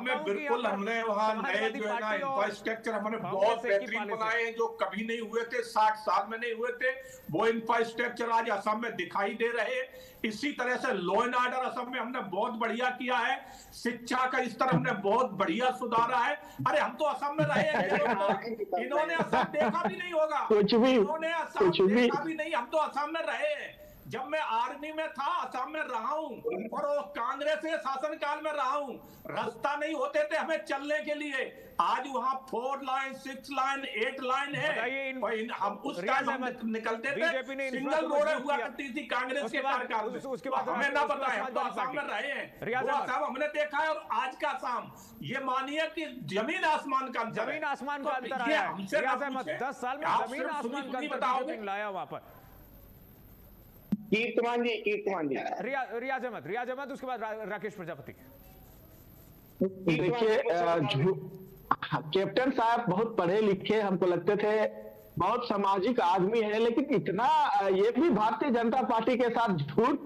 Speaker 4: में बिल्कुल हमने वहाँ नए जो है ना इंफ्रास्ट्रक्चर हमने बहुत बेहतरीन बनाए हैं, जो कभी नहीं हुए थे, 60 साल में नहीं हुए थे। वो इंफ्रास्ट्रक्चर आज असम में दिखाई दे रहे हैं। इसी तरह से लॉ एंड ऑर्डर असम में हमने बहुत बढ़िया किया है, शिक्षा का स्तर हमने बहुत बढ़िया सुधारा है। अरे हम तो असम में रहे हैं, इन्होंने असम देखा भी नहीं होगा, इन्होंने असम देखा भी नहीं, हम तो असम में रहे हैं। जब मैं आर्मी में था असम में रहा हूं, और वो कांग्रेस के शासनकाल में रहा हूं, रास्ता नहीं होते थे हमें चलने के लिए। आज वहां 4 लाइन 6 लाइन 8 लाइन है। हम उस टाइम हम निकलते थे, सिंगल रोड हुआ करती थी कांग्रेस के कार्यकाल में। उसके बाद हमें ना बताया, हम तो असम में रहे हैं, वो असम हमने देखा है। और आज का असम, ये मानिए कि जमीन आसमान का अंतर है।
Speaker 1: जमीन आसमान का अंतर आया है। 10 साल में जमीन आसमान का अंतर लाया वहां पर।
Speaker 5: कीर्तिमान जी
Speaker 1: रियाज अहमद, उसके बाद राकेश प्रजापति।
Speaker 3: देखिए, कैप्टन साहब बहुत पढ़े लिखे हमको लगते थे, बहुत सामाजिक आदमी है, लेकिन इतना ये भी भारतीय जनता पार्टी के साथ झूठ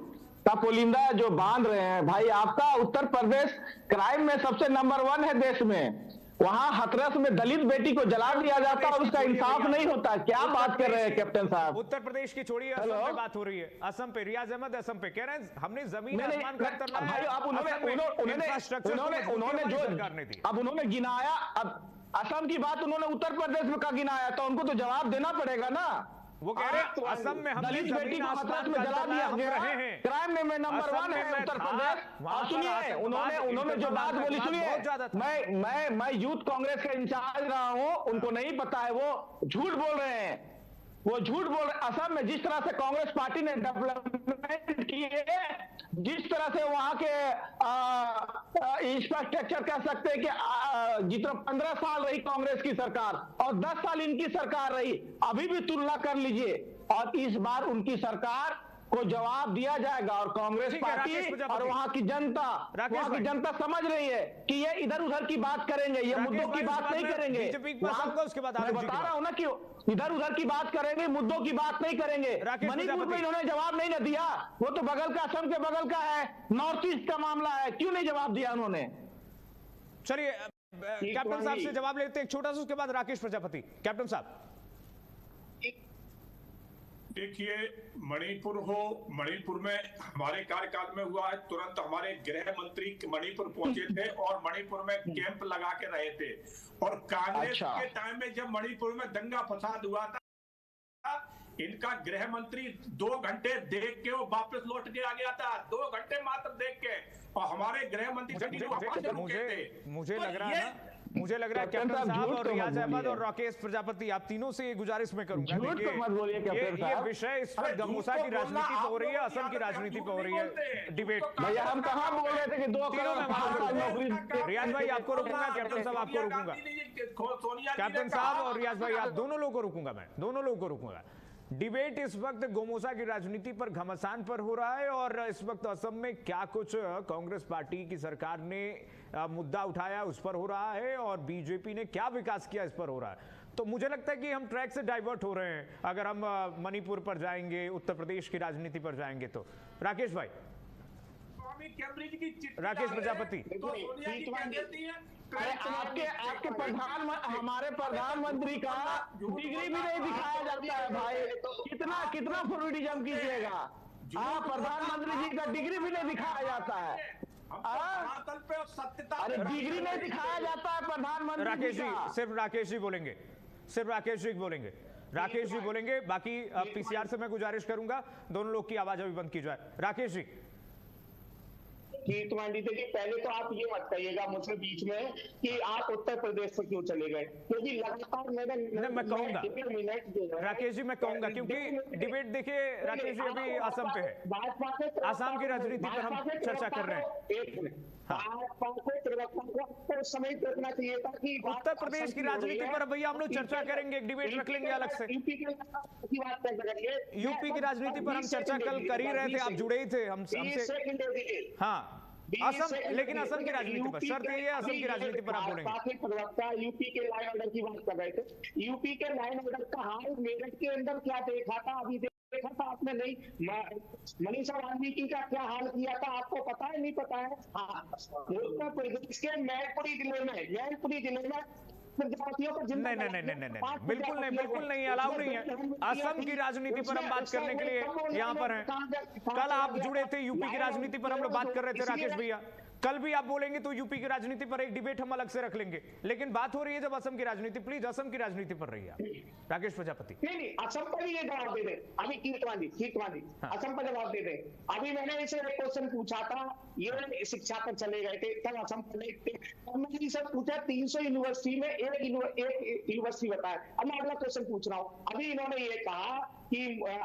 Speaker 3: का पुलिंदा जो बांध रहे हैं। भाई आपका उत्तर प्रदेश क्राइम में सबसे नंबर 1 है देश में। वहां हाथरस में दलित बेटी को जला दिया जाता और उसका इंसाफ नहीं होता। क्या बात कर रहे हैं कैप्टन साहब?
Speaker 1: उत्तर प्रदेश की छोड़िए, असम पे बात हो रही है। असम पे रियाज अहमद असम पे कह रहे हैं हमने जमीन आसमान का अंतर लाया।
Speaker 3: भाई आप उन्होंने गिनाया, अब असम की बात उन्होंने उत्तर प्रदेश में का गिनाया, तो उनको तो जवाब देना पड़ेगा ना।
Speaker 1: वो कह रहे हैं असम में हमने
Speaker 3: दलित बेटी को हाथरस में जला दिया गया है, क्राइम में नंबर 1 है उत्तर प्रदेश। और सुनिए, उन्होंने जो बात बोली, सुनिए, मैं यूथ कांग्रेस का इंचार्ज रहा हूं, उनको नहीं पता है, वो झूठ बोल रहे हैं, वो झूठ बोल रहे। असम में जिस तरह से कांग्रेस पार्टी ने डेवलपमेंट की है, जिस तरह से वहां के इंफ्रास्ट्रक्चर कह सकते हैं कि जितना 15 साल रही कांग्रेस की सरकार और 10 साल इनकी सरकार रही, अभी भी तुलना कर लीजिए। और इस बार उनकी सरकार को जवाब दिया जाएगा और कांग्रेस पार्टी और वहां की जनता समझ रही है कि ये इधर उधर की बात करेंगे, ये मुद्दों की बात नहीं करेंगे। मैं बता रहा हूं ना कि इधर उधर की बात करेंगे, मुद्दों की बात नहीं करेंगे। मणिपुर में इन्होंने जवाब नहीं ना दिया, वो तो बगल का, असम के बगल का है, नॉर्थ ईस्ट का मामला है, क्यों नहीं जवाब दिया उन्होंने?
Speaker 1: चलिए कैप्टन साहब से जवाब लेते हैं एक छोटा सा, उसके बाद राकेश प्रजापति। कैप्टन साहब,
Speaker 4: देखिए, मणिपुर में हमारे कार्यकाल में हुआ है, तुरंत हमारे गृह मंत्री मणिपुर पहुंचे थे और मणिपुर में कैंप लगा के रहे थे। और कांग्रेस के टाइम में जब मणिपुर में दंगा फसाद हुआ था, इनका गृह मंत्री 2 घंटे देख के वो वापस लौट के आ गया था, 2 घंटे मात्र देख के। और हमारे गृह मंत्री
Speaker 1: मुझे लग रहा है कैप्टन साहब और रियाज अहमद और राकेश प्रजापति, आप तीनों से ये गुजारिश में करूंगा, ये विषय इस वक्त गमोसा की राजनीति पे हो रही है, असम की राजनीति पे हो रही है डिबेट।
Speaker 3: भैया हम कहां बोल रहे थे कि 2 करोड़ नौकरी।
Speaker 1: रियाज भाई आपको रोकूंगा, कैप्टन साहब आपको रोकूंगा, कैप्टन साहब और रियाज भाई आप दोनों लोगों को रोकूंगा, मैं दोनों लोगों को रोकूंगा। डिबेट इस वक्त गोमोसा की राजनीति पर, घमासान पर हो रहा है और इस वक्त असम में क्या कुछ कांग्रेस पार्टी की सरकार ने मुद्दा उठाया उस पर हो रहा है और बीजेपी ने क्या विकास किया इस पर हो रहा है। तो मुझे लगता है कि हम ट्रैक से डाइवर्ट हो रहे हैं अगर हम मणिपुर पर जाएंगे, उत्तर प्रदेश की राजनीति पर जाएंगे तो। राकेश भाई, राकेश प्रजापति,
Speaker 3: आपके हमारे प्रधानमंत्री का डिग्री भी नहीं दिखाया जाता है भाई, कितना फॉरवर्डिज्म कीजिएगा। प्रधानमंत्री जी का डिग्री भी नहीं दिखाया जाता है, अरे डिग्री नहीं दिखाया जाता है प्रधानमंत्री।
Speaker 1: राकेश जी, सिर्फ राकेश जी बोलेंगे, सिर्फ राकेश जी बोलेंगे, राकेश जी बोलेंगे, बाकी पीसीआर से मैं गुजारिश करूंगा दोनों लोग की आवाज अभी बंद की जाए। राकेश जी।
Speaker 5: कीर्तिमान जी, देखिए पहले तो आप ये मत कहिएगा मुझसे बीच में कि आप उत्तर प्रदेश से क्यों चले गए, क्योंकि लगातार
Speaker 1: मैं कहूंगा राकेश जी, मैं कहूंगा क्योंकि डिबेट देखिए राकेश जी अभी असम पे है, आसाम की राजनीति पर हम चर्चा कर रहे हैं।
Speaker 5: समय देखना चाहिए था कि
Speaker 1: उत्तर प्रदेश की राजनीति पर भैया हम लोग चर्चा करेंगे, एक डिबेट रख लेंगे अलग से। यूपी की राजनीति पर हम चर्चा कल कर ही रहे थे, आप जुड़े ही थे हमसे। हाँ, असम, लेकिन असम की राजनीति पर शर्त ये है, असम की राजनीति पर आप बोलेंगे।
Speaker 5: प्रवक्ता यूपी के लाइन ऑर्डर की बात कर रहे थे, यूपी के लाइन ऑर्डर का हाल मेरठ के अंदर क्या देखा था, अभी देखा था आपने? नहीं। मनीषा वाल्मीकि का क्या हाल किया था आपको पता है? नहीं पता है। हाँ, उत्तर प्रदेश के मैनपुरी जिले में प्रजातियों को
Speaker 1: नहीं, बिल्कुल नहीं, अलाउ नहीं है। असम की राजनीति पर हम बात करने के लिए यहाँ पर हैं। कल आप जुड़े थे, यूपी की राजनीति पर हम लोग बात कर रहे थे राकेश भैया। कल भी आप बोलेंगे तो यूपी की राजनीति पर एक डिबेट हम अलग से रख लेंगे, लेकिन बात हो रही है जब असम की राजनीति, प्लीज असम की राजनीति पर रही है राकेश प्रजापति।
Speaker 5: नहीं, असम पर ये जवाब दे दे अभी। कीर्तवानी असम पर जवाब दे दे। अभी मैंने इसे एक क्वेश्चन पूछा था, ये शिक्षा पर चले गए थे, कल असम पर नहीं थे, मैंने इसे पूछा 300 यूनिवर्सिटी में एक यूनिवर्सिटी बताया। अब मैं अगला क्वेश्चन पूछ रहा हूँ। अभी इन्होंने ये कहा कि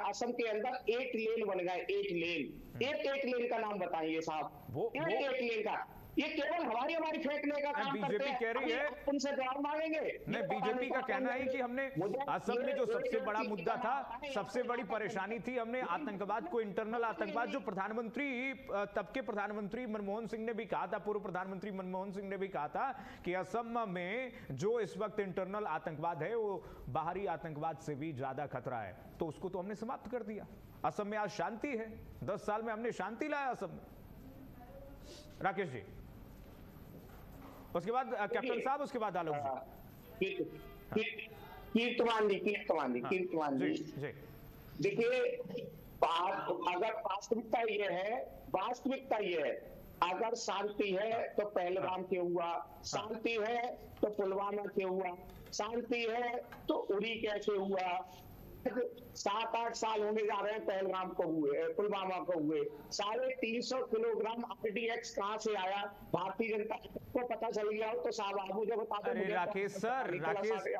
Speaker 5: असम के अंदर 8 लेन बन गए, 8 लेन का नाम बताइए साहब। 8 लेन का, ये केवल हमारी फेंकने का काम करते हैं।
Speaker 1: बीजेपी कह रही है,
Speaker 5: उनसे जवाब मांगेंगे।
Speaker 1: नहीं, बीजेपी का कहना है कि हमने असम में जो सबसे बड़ा मुद्दा था, सबसे बड़ी परेशानी थी, हमने आतंकवाद को, इंटरनल आतंकवाद, जो प्रधानमंत्री, तब के प्रधानमंत्री मनमोहन सिंह ने भी कहा था, पूर्व प्रधानमंत्री मनमोहन सिंह ने भी कहा था कि असम में जो इस वक्त इंटरनल आतंकवाद है वो बाहरी आतंकवाद से भी ज्यादा खतरा है, तो उसको तो हमने समाप्त कर दिया। असम में आज शांति है, 10 साल में हमने शांति लाया असम में। राकेश जी, उसके बाद कैप्टन साहब, उसके बाद आलोक जी।
Speaker 5: कीर्तमान जी, देखिए अगर वास्तविकता ये है, अगर शांति है तो पहलगाम क्यों हुआ, शांति है तो पुलवामा क्यों हुआ, शांति है तो उरी कैसे हुआ, 7-8 साल होने जा रहे हैं पहलगाम को हुए, पुलवामा को हुए। 350 किलोग्राम RDX कहां से आया, भारतीय जनता को पता चल गया हो तो साहब आप मुझे बता दो।
Speaker 1: अरे राकेश सर,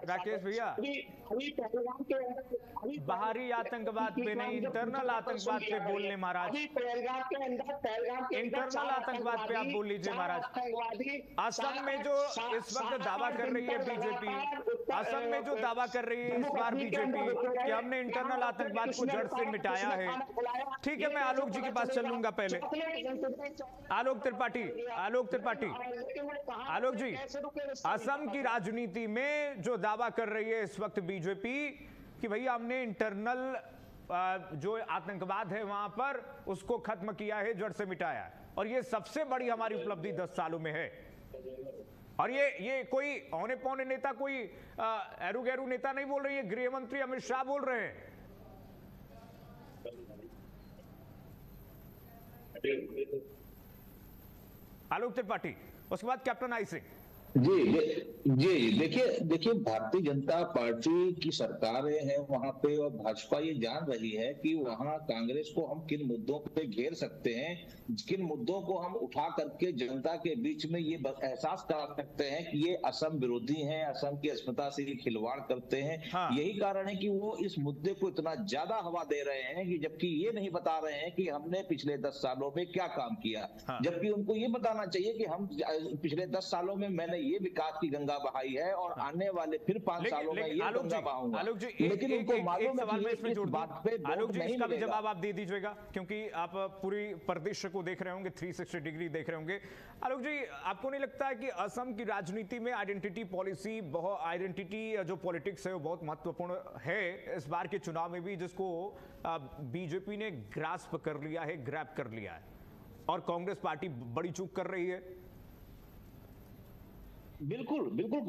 Speaker 1: राकेश भैया,
Speaker 5: अभी पहलगाम के अंदर
Speaker 1: बाहरी आतंकवाद पे नहीं, इंटरनल आतंकवाद पे बोलने महाराज।
Speaker 5: अभी पहलगाम के अंदर
Speaker 1: इंटरनल आतंकवाद पे आप बोल लीजिए महाराज। असम में जो इस वक्त दावा कर रही है बीजेपी, असम में जो दावा कर रही है इस बार बीजेपी कि हमने इंटरनल आतंकवाद को जड़ से मिटाया है। ठीक है, मैं आलोक जी के पास चलूंगा पहले। आलोक त्रिपाठी, आलोक जी, असम की राजनीति में जो दावा कर रही है इस वक्त बीजेपी कि भैया हमने इंटरनल जो आतंकवाद है वहां पर उसको खत्म किया है, जड़ से मिटाया है, और ये सबसे बड़ी हमारी उपलब्धि 10 सालों में है। और ये कोई औने पौने नेता, कोई एरू गैरू नेता नहीं बोल रही है, गृह मंत्री अमित शाह बोल रहे हैं। आलोक त्रिपाठी, उसके बाद कैप्टन आई सिंह।
Speaker 6: जी देखिए भारतीय जनता पार्टी की सरकारें हैं वहां पे, और भाजपा ये जान रही है कि वहां कांग्रेस को हम किन मुद्दों पे घेर सकते हैं, किन मुद्दों को हम उठा करके जनता के बीच में ये एहसास करा सकते हैं कि ये असम विरोधी हैं, असम की अस्मिता से ये खिलवाड़ करते हैं।
Speaker 1: हाँ।
Speaker 6: यही कारण है कि वो इस मुद्दे को इतना ज्यादा हवा दे रहे हैं कि जबकि ये नहीं बता रहे हैं कि हमने पिछले 10 सालों में क्या काम किया।
Speaker 1: हाँ।
Speaker 6: जबकि उनको ये बताना चाहिए कि हम पिछले 10 सालों में मैंने ये विकास की गंगा बहाई है और आने वाले फिर 5 सालों में ये गंगा बहाऊंगा।
Speaker 1: आलोक जी,
Speaker 6: लेकिन उनको मालूम है कि
Speaker 1: इसमें
Speaker 6: इस बात पे
Speaker 1: आलोक जी
Speaker 6: नहीं
Speaker 1: इसका भी
Speaker 6: मिलेगा।
Speaker 1: जवाब आप दे दीजिएगा, क्योंकि आप पूरी परिदृश्य को देख रहे होंगे, 360 डिग्री देख रहे होंगे। आलोक जी, आपको नहीं लगता है कि असम की राजनीति में आइडेंटिटी पॉलिसी, बहुत आइडेंटिटी जो पॉलिटिक्स है वो बहुत महत्वपूर्ण है इस बार के चुनाव में भी, जिसको बीजेपी ने ग्रास्प कर लिया है, ग्रैब कर लिया है, और कांग्रेस पार्टी बड़ी चूक कर रही है?
Speaker 6: बिल्कुल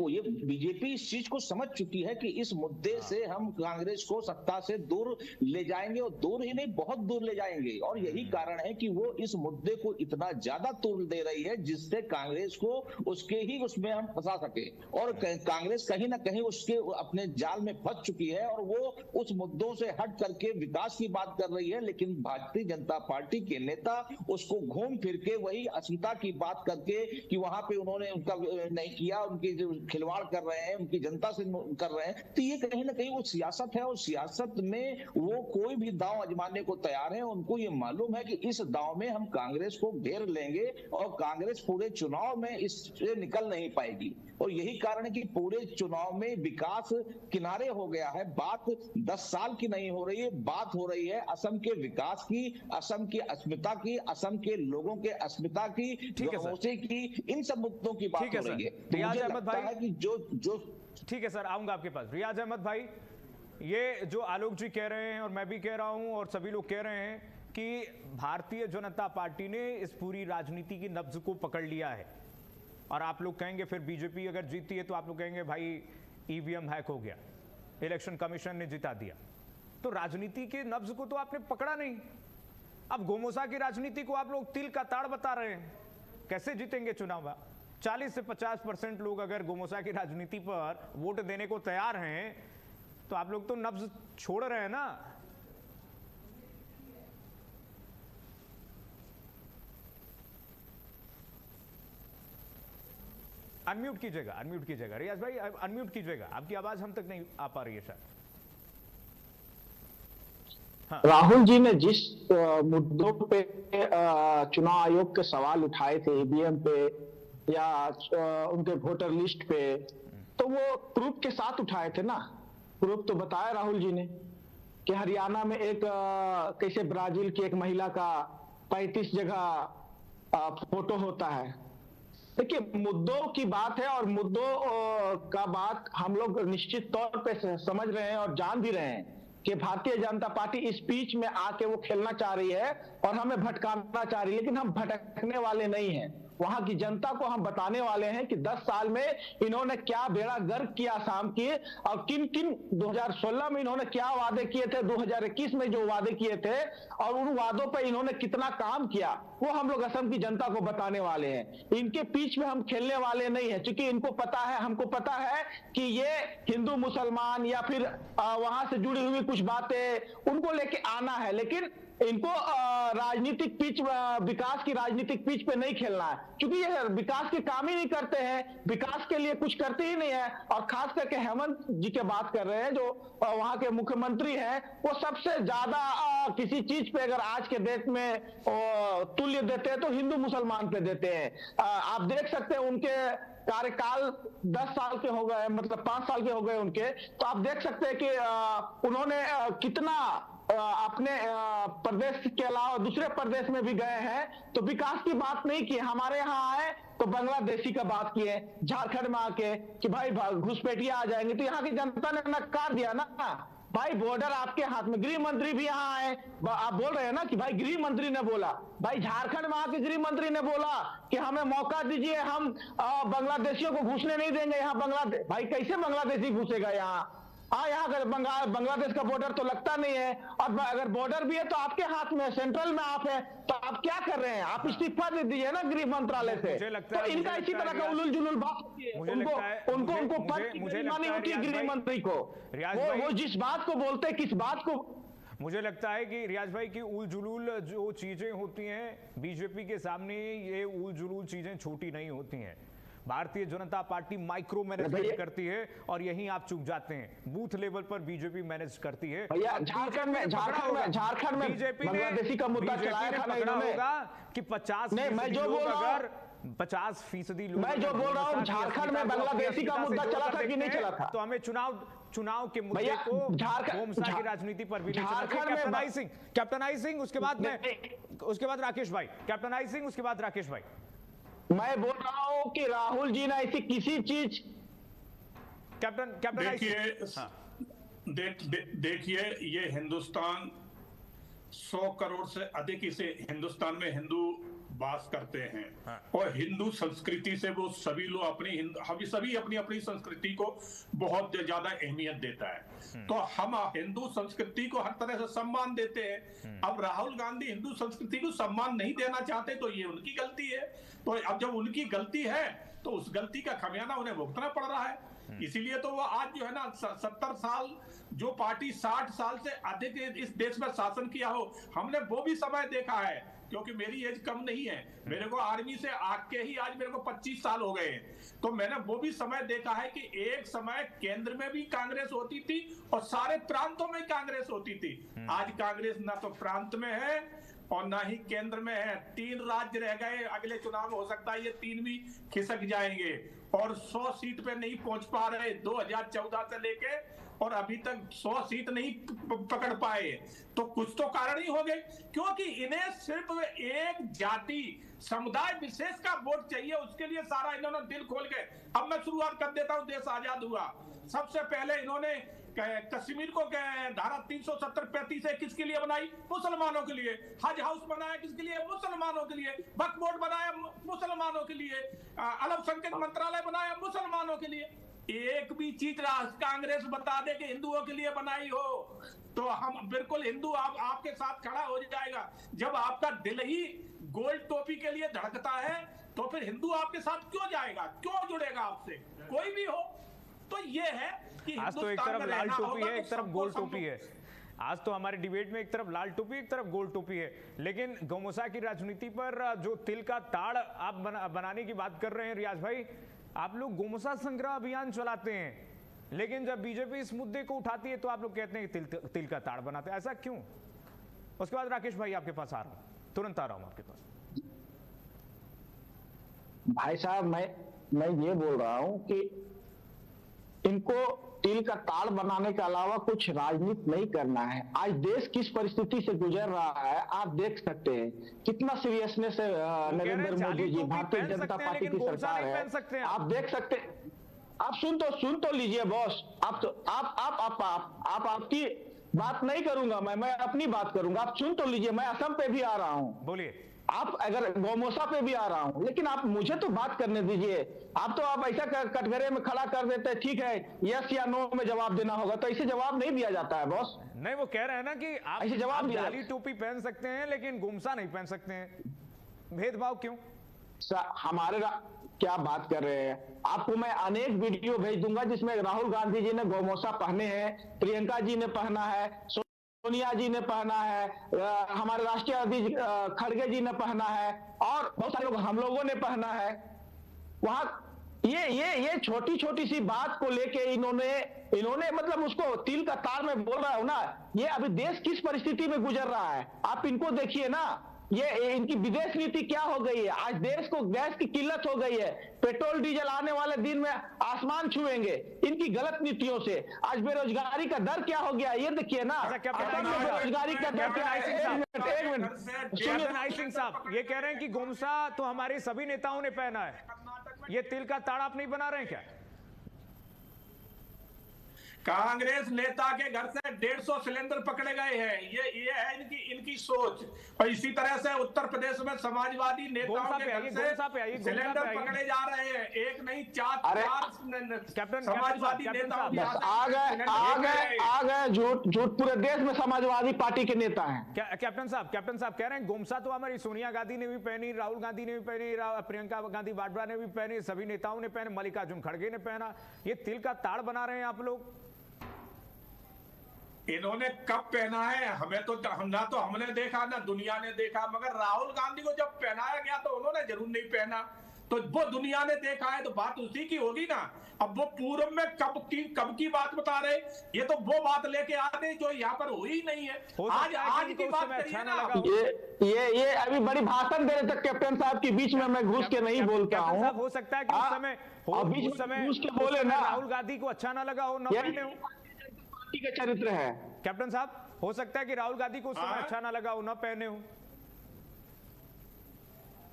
Speaker 6: ये बीजेपी इस चीज को समझ चुकी है कि इस मुद्दे से हम कांग्रेस को सत्ता से दूर ले जाएंगे, और दूर ही नहीं बहुत दूर ले जाएंगे। और यही कारण है कि वो इस मुद्दे को इतना ज्यादा तूल दे रही है जिससे कांग्रेस को उसमें हम फंसा सके, और कांग्रेस कहीं ना कहीं उसके अपने जाल में फंस चुकी है और वो उस मुद्दों से हट करके विकास की बात कर रही है। लेकिन भारतीय जनता पार्टी के नेता उसको घूम फिर के वही अस्मिता की बात करके कि वहां पे उन्होंने उनका नहीं किया, उनकी जो खिलवाड़ कर रहे हैं, उनकी जनता से कर रहे हैं, तो ये कहीं ना कहीं वो सियासत है, और सियासत में वो कोई भी दांव आजमाने को तैयार है। उनको ये मालूम है कि इस दांव में हम कांग्रेस को घेर लेंगे और कांग्रेस पूरे चुनाव में इससे निकल नहीं पाएगी। और यही कारण है कि पूरे चुनाव में विकास किनारे हो गया है। बात 10 साल की नहीं हो रही है, बात हो रही है असम के विकास की, असम की अस्मिता की, असम के लोगों के अस्मिता की, भरोसे की, इन सब मुद्दों की बात हो रही है।
Speaker 1: रियाज अहमद भाई,
Speaker 6: कि जो
Speaker 1: ठीक है सर, आऊंगा आपके पास। रियाज अहमद भाई, ये जो आलोक जी कह रहे हैं और मैं भी कह रहा हूं और सभी लोग कह रहे हैं कि भारतीय जनता पार्टी ने इस पूरी राजनीति की नब्ज को पकड़ लिया है, और आप लोग कहेंगे फिर बीजेपी अगर जीती है तो आप लोग कहेंगे भाई ईवीएम हैक हो गया, इलेक्शन कमीशन ने जिता दिया। तो राजनीति के नब्ज को तो आपने पकड़ा नहीं। अब गोमोसा की राजनीति को आप लोग तिल का ताड़ बता रहे हैं। कैसे जीतेंगे चुनाव? 40 से 50% लोग अगर गोमोसा की राजनीति पर वोट देने को तैयार हैं तो आप लोग तो नब्ज छोड़ रहे हैं ना। अनम्यूट कीजिएगा रियाज भाई, अनम्यूट कीजिएगा, आपकी आवाज हम तक नहीं आ पा रही है शायद। हाँ।
Speaker 3: राहुल जी ने जिस मुद्दों पे चुनाव आयोग के सवाल उठाए थे, ईवीएम पे या उनके वोटर लिस्ट पे, तो वो प्रूफ के साथ उठाए थे ना। प्रूफ तो बताया राहुल जी ने कि हरियाणा में एक कैसे ब्राजील की एक महिला का 35 जगह फोटो होता है। देखिए, मुद्दों की बात है और मुद्दों का बात हम लोग निश्चित तौर पे समझ रहे हैं और जान भी रहे हैं कि भारतीय जनता पार्टी इस बीच में आके वो खेलना चाह रही है और हमें भटकाना चाह रही है, लेकिन हम भटकने वाले नहीं हैं। वहां की जनता को हम बताने वाले हैं कि 10 साल में इन्होंने क्या बेड़ा गर्क किया असम की, और किन किन 2016 में इन्होंने क्या वादे किए थे, 2021 में जो वादे किए थे और उन वादों पर इन्होंने कितना काम किया, वो हम लोग असम की जनता को बताने वाले हैं। इनके बीच में हम खेलने वाले नहीं है, क्योंकि इनको पता है, हमको पता है कि ये हिंदू मुसलमान या फिर वहां से जुड़ी हुई कुछ बातें उनको लेके आना है, लेकिन इनको राजनीतिक पिच, विकास की राजनीतिक पिच पे नहीं खेलना है, क्योंकि ये विकास के काम ही नहीं करते हैं, विकास के लिए कुछ करते ही नहीं है। और खास करके हेमंत जी के बात कर रहे हैं जो वहां के मुख्यमंत्री हैं, वो सबसे ज्यादा किसी चीज पे अगर आज के देश में तुल्य देते हैं तो हिंदू मुसलमान पे देते हैं। आप देख सकते हैं उनके कार्यकाल 10 साल के हो गए, मतलब 5 साल के हो गए उनके, तो आप देख सकते हैं कि उन्होंने कितना अपने प्रदेश के अलावा दूसरे प्रदेश में भी गए हैं तो विकास की बात नहीं की। हमारे यहाँ आए तो बांग्लादेशी का बात किए, झारखंड में आके कि भाई घुसपैठिया आ जाएंगे, तो यहाँ की जनता ने नकार दिया ना भाई। बॉर्डर आपके हाथ में, गृह मंत्री भी यहाँ आए, आप बोल रहे हैं ना कि भाई गृह मंत्री ने बोला, भाई झारखंड में आके गृह मंत्री ने बोला कि हमें मौका दीजिए, हम बांग्लादेशियों को घुसने नहीं देंगे यहाँ। बांग्लादेश भाई कैसे बांग्लादेशी घुसेगा यहाँ? यहाँ अगर बांग्लादेश का बॉर्डर तो लगता नहीं है, और अगर बॉर्डर भी है तो आपके हाथ में, सेंट्रल में आप है, तो आप क्या कर रहे हैं? आप इस्तीफा दे दीजिए ना गृह मंत्रालय से। तो इनका इसी तरह का उलझुल जुलूल बात होती है, उनको पद की बेईमानी होती है गृह मंत्री को, वो जिस बात को बोलते हैं, किस बात को।
Speaker 1: मुझे लगता है कि रियाज भाई की उल जुलूल जो चीजें होती हैं बीजेपी के सामने, ये उल जुलूल चीजें छोटी नहीं होती हैं। Bharatiya Janata party micro management करती है और यहीं आप चूक जाते हैं। बूथ लेवल पर बीजेपी मैनेज करती है।
Speaker 3: झारखंड में
Speaker 1: बीजेपी
Speaker 3: बांग्लादेशी का मुद्दा चलाया था ना इन्होंने,
Speaker 1: कि 50
Speaker 3: मैं जो बोल रहा हूं,
Speaker 1: 50% लोग,
Speaker 3: मैं जो बोल रहा हूं, झारखंड में बांग्लादेशी का मुद्दा चला था कि नहीं चला था?
Speaker 1: तो हमें चुनाव के मुद्दे को होमसा की राजनीति पर भी कैप्टन आई सिंह, उसके बाद राकेश भाई, कैप्टन आई सिंह, उसके बाद राकेश भाई।
Speaker 3: मैं बोल रहा हूं कि राहुल जी ने ऐसी किसी चीज,
Speaker 1: कैप्टन
Speaker 4: देखिए ये हिंदुस्तान 100 करोड़ से अधिक इसे हिंदुस्तान में हिंदू वास करते हैं। हाँ। और हिंदू संस्कृति से वो सभी लोग हम सभी अपनी अपनी संस्कृति को बहुत ज्यादा अहमियत देता है, तो हम हिंदू संस्कृति को हर तरह से सम्मान देते हैं। अब राहुल गांधी हिंदू संस्कृति को सम्मान नहीं देना चाहते तो ये उनकी गलती है। तो अब जब उनकी गलती है तो उस गलती का खमियाना उन्हें भुगतना पड़ रहा है। इसीलिए तो वो आज जो है ना 70 साल, जो पार्टी 60 साल से अधिक इस देश में शासन किया हो, हमने वो भी समय देखा है, क्योंकि मेरी एज कम नहीं है, मेरे को आर्मी से आके ही आज मेरे को 25 साल हो गए हैं, तो मैंने वो भी समय देखा है कि एक समय केंद्र में भी कांग्रेस होती थी और सारे प्रांतों में कांग्रेस होती थी। आज कांग्रेस ना तो प्रांत में है और ना ही केंद्र में है। 3 राज्य रह गए, अगले चुनाव में हो सकता है ये 3 भी खिसक जाएंगे और 100 सीट पे नहीं पहुंच पा रहे 2014 से लेके, और अभी तक 100 सीट नहीं पकड़ पाए। तो कुछ तो कारण ही हो गए, क्योंकि इन्हें सिर्फ एक जाति समुदाय विशेष का वोट चाहिए, उसके लिए सारा इन्होंने दिल खोल के। अब मैं शुरुआत कर देता हूं, देश आजाद हुआ सबसे पहले इन्होंने कश्मीर को धारा 370-35 है किसके लिए बनाई? मुसलमानों के लिए। हज हाउस बनाया किसके लिए? मुसलमानों के लिए। वक्फ बोर्ड बनाया मुसलमानों के लिए। अल्पसंख्यक मंत्रालय बनाया मुसलमानों के लिए। एक भी चीज कांग्रेस बता दे कि हिंदुओं के लिए बनाई हो तो हम बिल्कुल हिंदू आपके साथ खड़ा हो जाएगा। जब आपका दिल ही गोल टोपी के लिए धड़कता है तो फिर हिंदू आपके साथ क्यों जाएगा, क्यों जुड़ेगा आपसे, कोई भी हो। तो ये है कि
Speaker 1: आज तो एक तरफ लाल टोपी है, एक तरफ गोल टोपी है। आज तो हमारे डिबेट में एक तरफ लाल टोपी, एक तरफ गोल टोपी है। लेकिन गौमुसा की राजनीति पर जो तिल का ताड़ आप बनाने की बात कर रहे हैं रियाज भाई, आप लोग गौमुसा संग्रह अभियान चलाते हैं, लेकिन जब बीजेपी इस मुद्दे को उठाती है तो आप लोग कहते हैं कि तिल का ताड़ बनाते हैं। ऐसा क्यों? उसके बाद राकेश भाई आपके पास आ रहा हूं, तुरंत आ रहा हूं आपके पास।
Speaker 3: भाई साहब मैं ये बोल रहा हूं कि इनको तिल का ताड़ बनाने के अलावा कुछ राजनीति नहीं करना है। आज देश किस परिस्थिति से गुजर रहा है आप देख सकते हैं। कितना सीरियसनेस है नरेंद्र मोदी जी, भारतीय जनता पार्टी की सरकार है। आप देख सकते, आप सुन तो लीजिए बॉस। आप आपकी बात नहीं करूंगा, मैं अपनी बात करूंगा। आप सुन तो लीजिए, मैं असम पे भी आ रहा हूं।
Speaker 1: बोलिए।
Speaker 3: आप अगर गौमोसा पे भी आ रहा हूं, लेकिन आप मुझे तो बात करने दीजिए। आप ऐसा कटघरे में खड़ा कर देते हैं, ठीक है यस या नो में जवाब देना होगा, तो ऐसे जवाब नहीं दिया जाता है बॉस।
Speaker 1: नहीं, वो कह रहे हैं ना कि आप
Speaker 3: ऐसे जवाब दिया
Speaker 1: जाली टोपी पहन सकते हैं लेकिन गुमसा नहीं पहन सकते हैं, भेदभाव क्यों?
Speaker 3: हमारे क्या बात कर रहे हैं? आपको मैं अनेक वीडियो भेज दूंगा जिसमें राहुल गांधी जी ने गौमोसा पहने हैं, प्रियंका जी ने पहना है, सोनिया जी ने पहना है, हमारे राष्ट्रीय अध्यक्ष खड़गे जी ने पहना है, और बहुत सारे लोग हम लोगों ने पहना है। वहां ये छोटी छोटी सी बात को लेके इन्होंने मतलब उसको तिल का तार में बोल रहा हूं ना, ये अभी देश किस परिस्थिति में गुजर रहा है आप इनको देखिए ना। ये इनकी विदेश नीति क्या हो गई है? आज देश को गैस की किल्लत हो गई है, पेट्रोल डीजल आने वाले दिन में आसमान छुएंगे इनकी गलत नीतियों से। आज बेरोजगारी का दर क्या हो गया ये देखिए ना। बेरोजगारी का दर क्या है? एक मिनट
Speaker 1: कैप्टन आई सिंह साहब ये कह रहे हैं कि गुमसा तो हमारे सभी नेताओं ने पहना है, ये तिल का ताड़ आप नहीं बना रहे हैं क्या?
Speaker 4: कांग्रेस नेता के घर से 150 सिलेंडर पकड़े गए हैं, ये है इनकी सोच। और इसी तरह से उत्तर प्रदेश में समाजवादी नेताओं के घर से सिलेंडर पकड़े जा रहे हैं, एक नहीं चार समाजवादी नेताओं
Speaker 3: आ गए झूठ पूरे देश में समाजवादी पार्टी के नेता हैं।
Speaker 1: कैप्टन साहब कह रहे हैं गुमसा तो हमारी सोनिया गांधी ने भी पहनी, राहुल गांधी ने भी पहनी, प्रियंका गांधी वाड्रा ने भी पहनी, सभी नेताओं ने पहने, मल्लिकार्जुन खड़गे ने पहना, ये तिल का ताड़ बना रहे हैं आप लोग।
Speaker 4: इन्होंने कब पहना है? हमें तो ना तो हमने देखा ना दुनिया ने देखा, मगर राहुल गांधी को जब पहनाया गया तो उन्होंने जरूर नहीं पहना, तो वो दुनिया ने देखा है तो बात उसी की होगी ना। अब वो पूर्व में कब की बात बता रहे, ये तो वो बात लेके आ रहे जो यहाँ पर हुई ही नहीं है। आज की बात करिए ना।
Speaker 3: ये अभी बड़ी भाषण दे रहे थे कैप्टन साहब के बीच में, मैं घुस के नहीं बोलता हूँ।
Speaker 1: हो सकता है कि उस समय
Speaker 3: घुस के बोले ना,
Speaker 1: राहुल गांधी को अच्छा ना लगा हो, न पहने हो,
Speaker 3: का चरित्र है।
Speaker 1: कैप्टन साहब हो सकता है कि राहुल गांधी को उस समय अच्छा ना लगा हो, न पहने हो।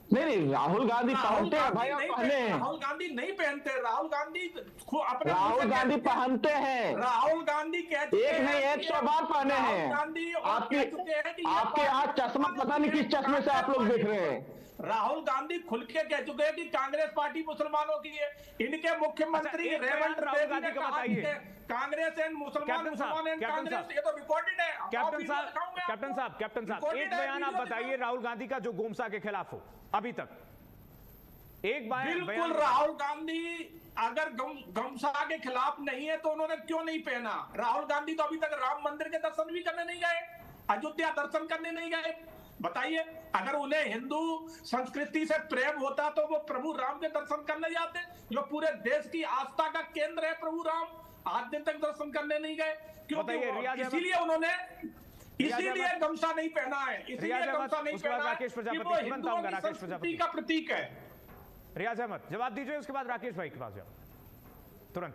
Speaker 3: नहीं राहुल गांधी पहनते हैं भाई, पहने हैं।
Speaker 4: राहुल गांधी नहीं पहनते, राहुल गांधी अपने
Speaker 3: पहनते हैं।
Speaker 4: राहुल गांधी कहते
Speaker 3: एक नहीं 100 बार पहने हैं। आपके यहाँ चश्मा पता नहीं किस चश्मे से आप लोग देख रहे हैं।
Speaker 4: राहुल गांधी खुल के कह चुके हैं कि कांग्रेस पार्टी मुसलमानों की है। इनके मुख्यमंत्री रेवंत रेड्डी ने कहा कि कांग्रेस एंड मुसलमान एंड कांग्रेस, ये तो रिकॉर्डेड है।
Speaker 1: कैप्टन साहब एक बयान आप बताइए राहुल गांधी का जो गोमसा के खिलाफ हो अभी तक, एक बयान।
Speaker 4: बिल्कुल, राहुल गांधी अगर गमसा के खिलाफ नहीं है तो उन्होंने क्यों नहीं पहना? राहुल गांधी तो अभी तक राम मंदिर के दर्शन भी करने नहीं गए, अयोध्या दर्शन करने नहीं गए। बताइए, अगर उन्हें हिंदू संस्कृति से प्रेम होता तो वो प्रभु राम के दर्शन करने जाते, जो पूरे देश की आस्था का केंद्र है प्रभु राम, आज दिन तक दर्शन करने नहीं गए। क्योंकि इसीलिए उन्होंने गमछा नहीं पहना है, इसलिए गमछा नहीं पहना है कि वो हिंदुओं की संस्कृति का प्रतीक है।
Speaker 1: रियाज अहमद जवाब दीजिए, उसके बाद राकेश भाई के पास जाओ तुरंत।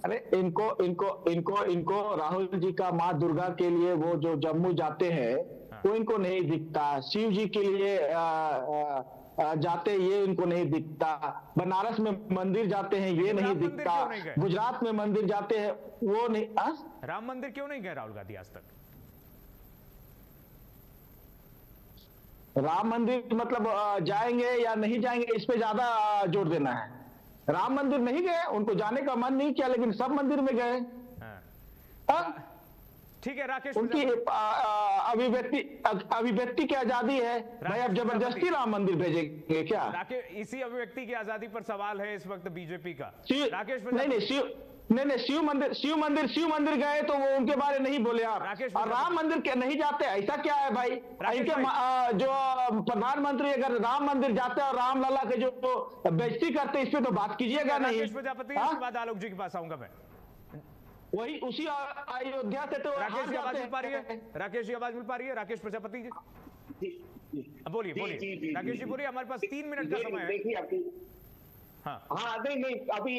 Speaker 3: अरे इनको राहुल जी का माँ दुर्गा के लिए वो जो जम्मू जाते हैं वो इनको नहीं दिखता, शिव जी के लिए जाते ये इनको नहीं दिखता, बनारस में मंदिर जाते हैं ये नहीं दिखता, गुजरात में मंदिर जाते हैं वो नहीं।
Speaker 1: राम मंदिर क्यों नहीं गए राहुल गांधी आज तक?
Speaker 3: राम मंदिर मतलब जाएंगे या नहीं जाएंगे इस पे ज्यादा जोर देना है। राम मंदिर नहीं गए, उनको जाने का मन नहीं किया, लेकिन सब मंदिर में गए।
Speaker 1: ठीक है राकेश,
Speaker 3: उनकी अभिव्यक्ति की आजादी है भाई, अब जबरदस्ती राम मंदिर भेजेंगे क्या?
Speaker 1: राकेश, इसी अभिव्यक्ति की आजादी पर सवाल है इस वक्त बीजेपी का। राकेश
Speaker 3: नहीं शिव मंदिर गए तो वो उनके बारे नहीं बोले आप। और राम मंदिर के नहीं जाते, ऐसा क्या है भाई? इनके जो प्रधानमंत्री अगर राम मंदिर जाते हैं और रामलला के जो बेइज्जती करते इस पे तो बात कीजिएगा नहीं।
Speaker 1: राकेश प्रजापति, इसके बाद आलोक जी के पास आऊंगा मैं।
Speaker 3: वही उसी अयोध्या से तो
Speaker 1: राकेश जी आवाज मिल पा रही है? राकेश जी आवाज मिल पा रही है? राकेश प्रजापति जी बोलिए। राकेश जी बोलिए, हमारे पास 3 मिनट का समय है।
Speaker 5: हाँ नहीं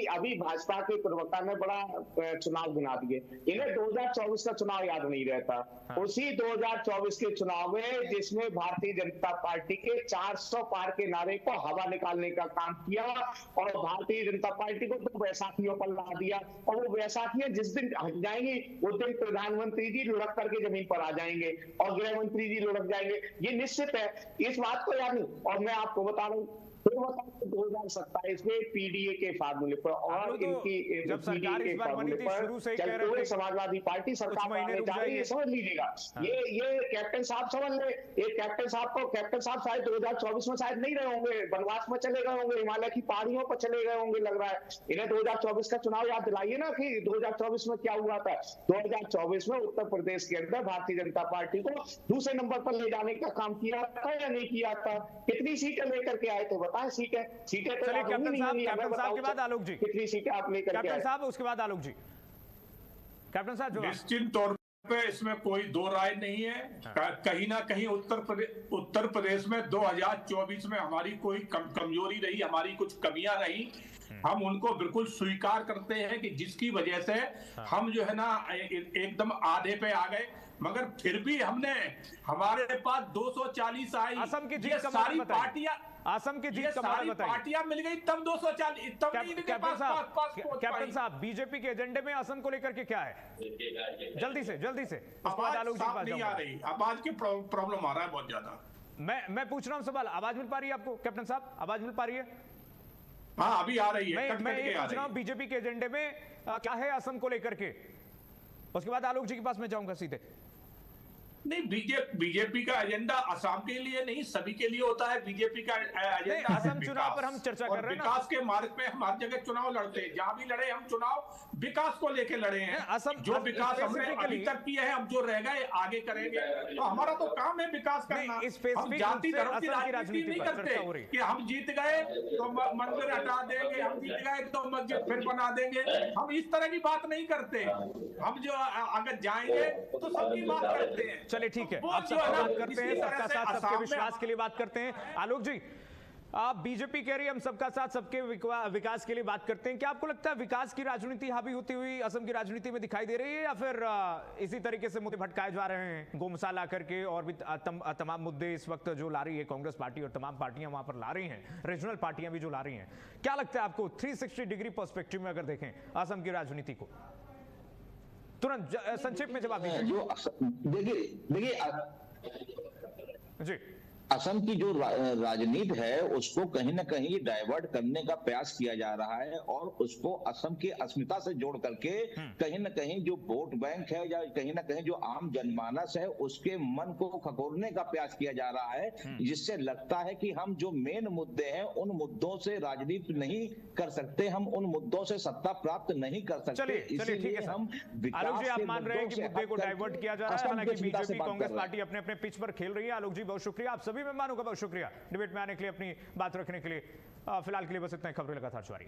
Speaker 5: अभी भाजपा के प्रवक्ता ने बड़ा चुनाव गिना दिए। इन्हें 2024 का चुनाव याद नहीं रहता। उसी 2024 के चुनाव में जिसमें भारतीय जनता पार्टी के 400 पार के नारे को हवा निकालने का काम किया और भारतीय जनता पार्टी को तो बैसाखियों पर ला दिया, और वो बैसाखियां जिस दिन हट जाएंगी उस दिन प्रधानमंत्री जी लुढ़क करके जमीन पर आ जाएंगे और गृह मंत्री जी लुढ़क जाएंगे, ये निश्चित है। इस बात को याद नहीं। और मैं आपको बता रहा हूँ 2027 में पीडीए के फार्मूले पर और इनकी
Speaker 1: जब सरकार इस बार बनी थी शुरू से ही कह रहे थे
Speaker 5: समाजवादी पार्टी सरकार आने जा रही है, समझ लीजिएगा। ये कैप्टन साहब समझ ले, ये कैप्टन साहब शायद 2024 में शायद नहीं रहे होंगे, वनवास में चले गए होंगे, हिमालय की पहाड़ियों पर चले गए होंगे लग रहा है। इन्हें 2024 का चुनाव याद दिलाइए ना कि 2024 में क्या हुआ था। 2024 में उत्तर प्रदेश के अंदर भारतीय जनता पार्टी को दूसरे नंबर पर ले जाने का काम किया था या नहीं किया था? कितनी सीटें लेकर के आए थे बताएं? सीटें तो
Speaker 1: चलिए कैप्टन साहब के बाद आलोक जी,
Speaker 5: कितनी सीटें आप लेकर के आए?
Speaker 1: कैप्टन साहब उसके बाद आलोक जी। कैप्टन साहब
Speaker 4: निश्चित तौर पे इसमें कोई दो राय नहीं है। कहीं ना कहीं उत्तर प्रदेश में 2024 में हमारी कोई कमजोरी रही, हमारी कुछ कमियां रही, हम उनको बिल्कुल स्वीकार करते हैं कि जिसकी वजह से हम जो है ना एकदम आधे पे आ गए। मगर फिर भी हमने हमारे पास 240 आई।
Speaker 1: असम की जीत
Speaker 4: सारी पार्टियां,
Speaker 1: असम की जीत
Speaker 4: सारी पार्टियां मिल गई तब 240। तब
Speaker 1: कैप्टन साहब बीजेपी के एजेंडे में असम को लेकर के क्या है? जल्दी से
Speaker 4: आवाज नहीं आ रही, आवाज की प्रॉब्लम आ रहा है बहुत ज्यादा।
Speaker 1: मैं पूछ रहा हूं सवाल, आवाज मिल पा रही है आपको? कैप्टन साहब आवाज मिल पा रही है?
Speaker 4: हाँ अभी आ रही है।
Speaker 1: मैं ये पूछ रहा हूं बीजेपी के एजेंडे में क्या है असम को लेकर के, उसके बाद आलोक जी के पास मैं जाऊंगा सीधे।
Speaker 4: नहीं, बीजेपी का एजेंडा असम के लिए नहीं, सभी के लिए होता है। बीजेपी का एजेंडा
Speaker 1: असम चुनाव पर हम चर्चा कर रहे हैं।
Speaker 4: विकास के मार्ग पे हम हर जगह चुनाव लड़ते हैं, जहां भी लड़े हम चुनाव विकास को लेके लड़े हैं।
Speaker 1: असम
Speaker 4: जो विकास हमने अभी तक किया है, हम जो रह गए आगे करेंगे। तो हमारा तो काम है विकास करना। हम जाति धर्म की राजनीति नहीं करते कि हम जीत गए तो मंदिर हटा देंगे, हम जीत गए तो मस्जिद फिर बना देंगे। हम इस तरह की बात नहीं करते। हम जो अगर जाएंगे तो सबकी बात करते हैं।
Speaker 1: चलिए ठीक है, अब सबका बात करते हैं, सबका साथ सबके विश्वास के लिए बात करते हैं। आलोक जी, आप बीजेपी कह रही है हम सबका साथ सबके विकास के लिए बात करते हैं, क्या आपको लगता है विकास की राजनीति हावी होती हुई असम की राजनीति में दिखाई दे रही है, या फिर इसी तरीके से मुद्दे भटकाए जा रहे हैं गौ मसाला करके, और भी तमाम मुद्दे इस वक्त जो ला रही है कांग्रेस पार्टी और तमाम पार्टियां वहां पर ला रही हैं, रीजनल पार्टियां भी जो ला रही हैं? क्या लगता है आपको 360 डिग्री पर्सपेक्टिव में अगर देखें असम की राजनीति को? तुरंत संक्षेप में जवाब दीजिए।
Speaker 6: देखिए
Speaker 1: जी,
Speaker 6: असम की जो राजनीति है उसको कहीं ना कहीं डाइवर्ट करने का प्रयास किया जा रहा है और उसको असम की अस्मिता से जोड़ करके कहीं ना कहीं जो वोट बैंक है या कहीं ना कहीं जो आम जनमानस है उसके मन को खकोरने का प्रयास किया जा रहा है, जिससे लगता है कि हम जो मेन मुद्दे हैं उन मुद्दों से राजनीति नहीं कर सकते, हम उन मुद्दों से सत्ता प्राप्त नहीं कर सकते।
Speaker 1: इसलिए हम आलोक जी, आप मान रहे हैं कि मुद्दे को डाइवर्ट किया जा रहा है, हालांकि बीजेपी कांग्रेस पार्टी अपने अपने पिच पर खेल रही है। आलोक जी बहुत शुक्रिया, आप सभी मेहमानों का बहुत शुक्रिया डिबेट में आने के लिए, अपनी बात रखने के लिए। फिलहाल के लिए बस इतना ही, खबरें लगातार जारी।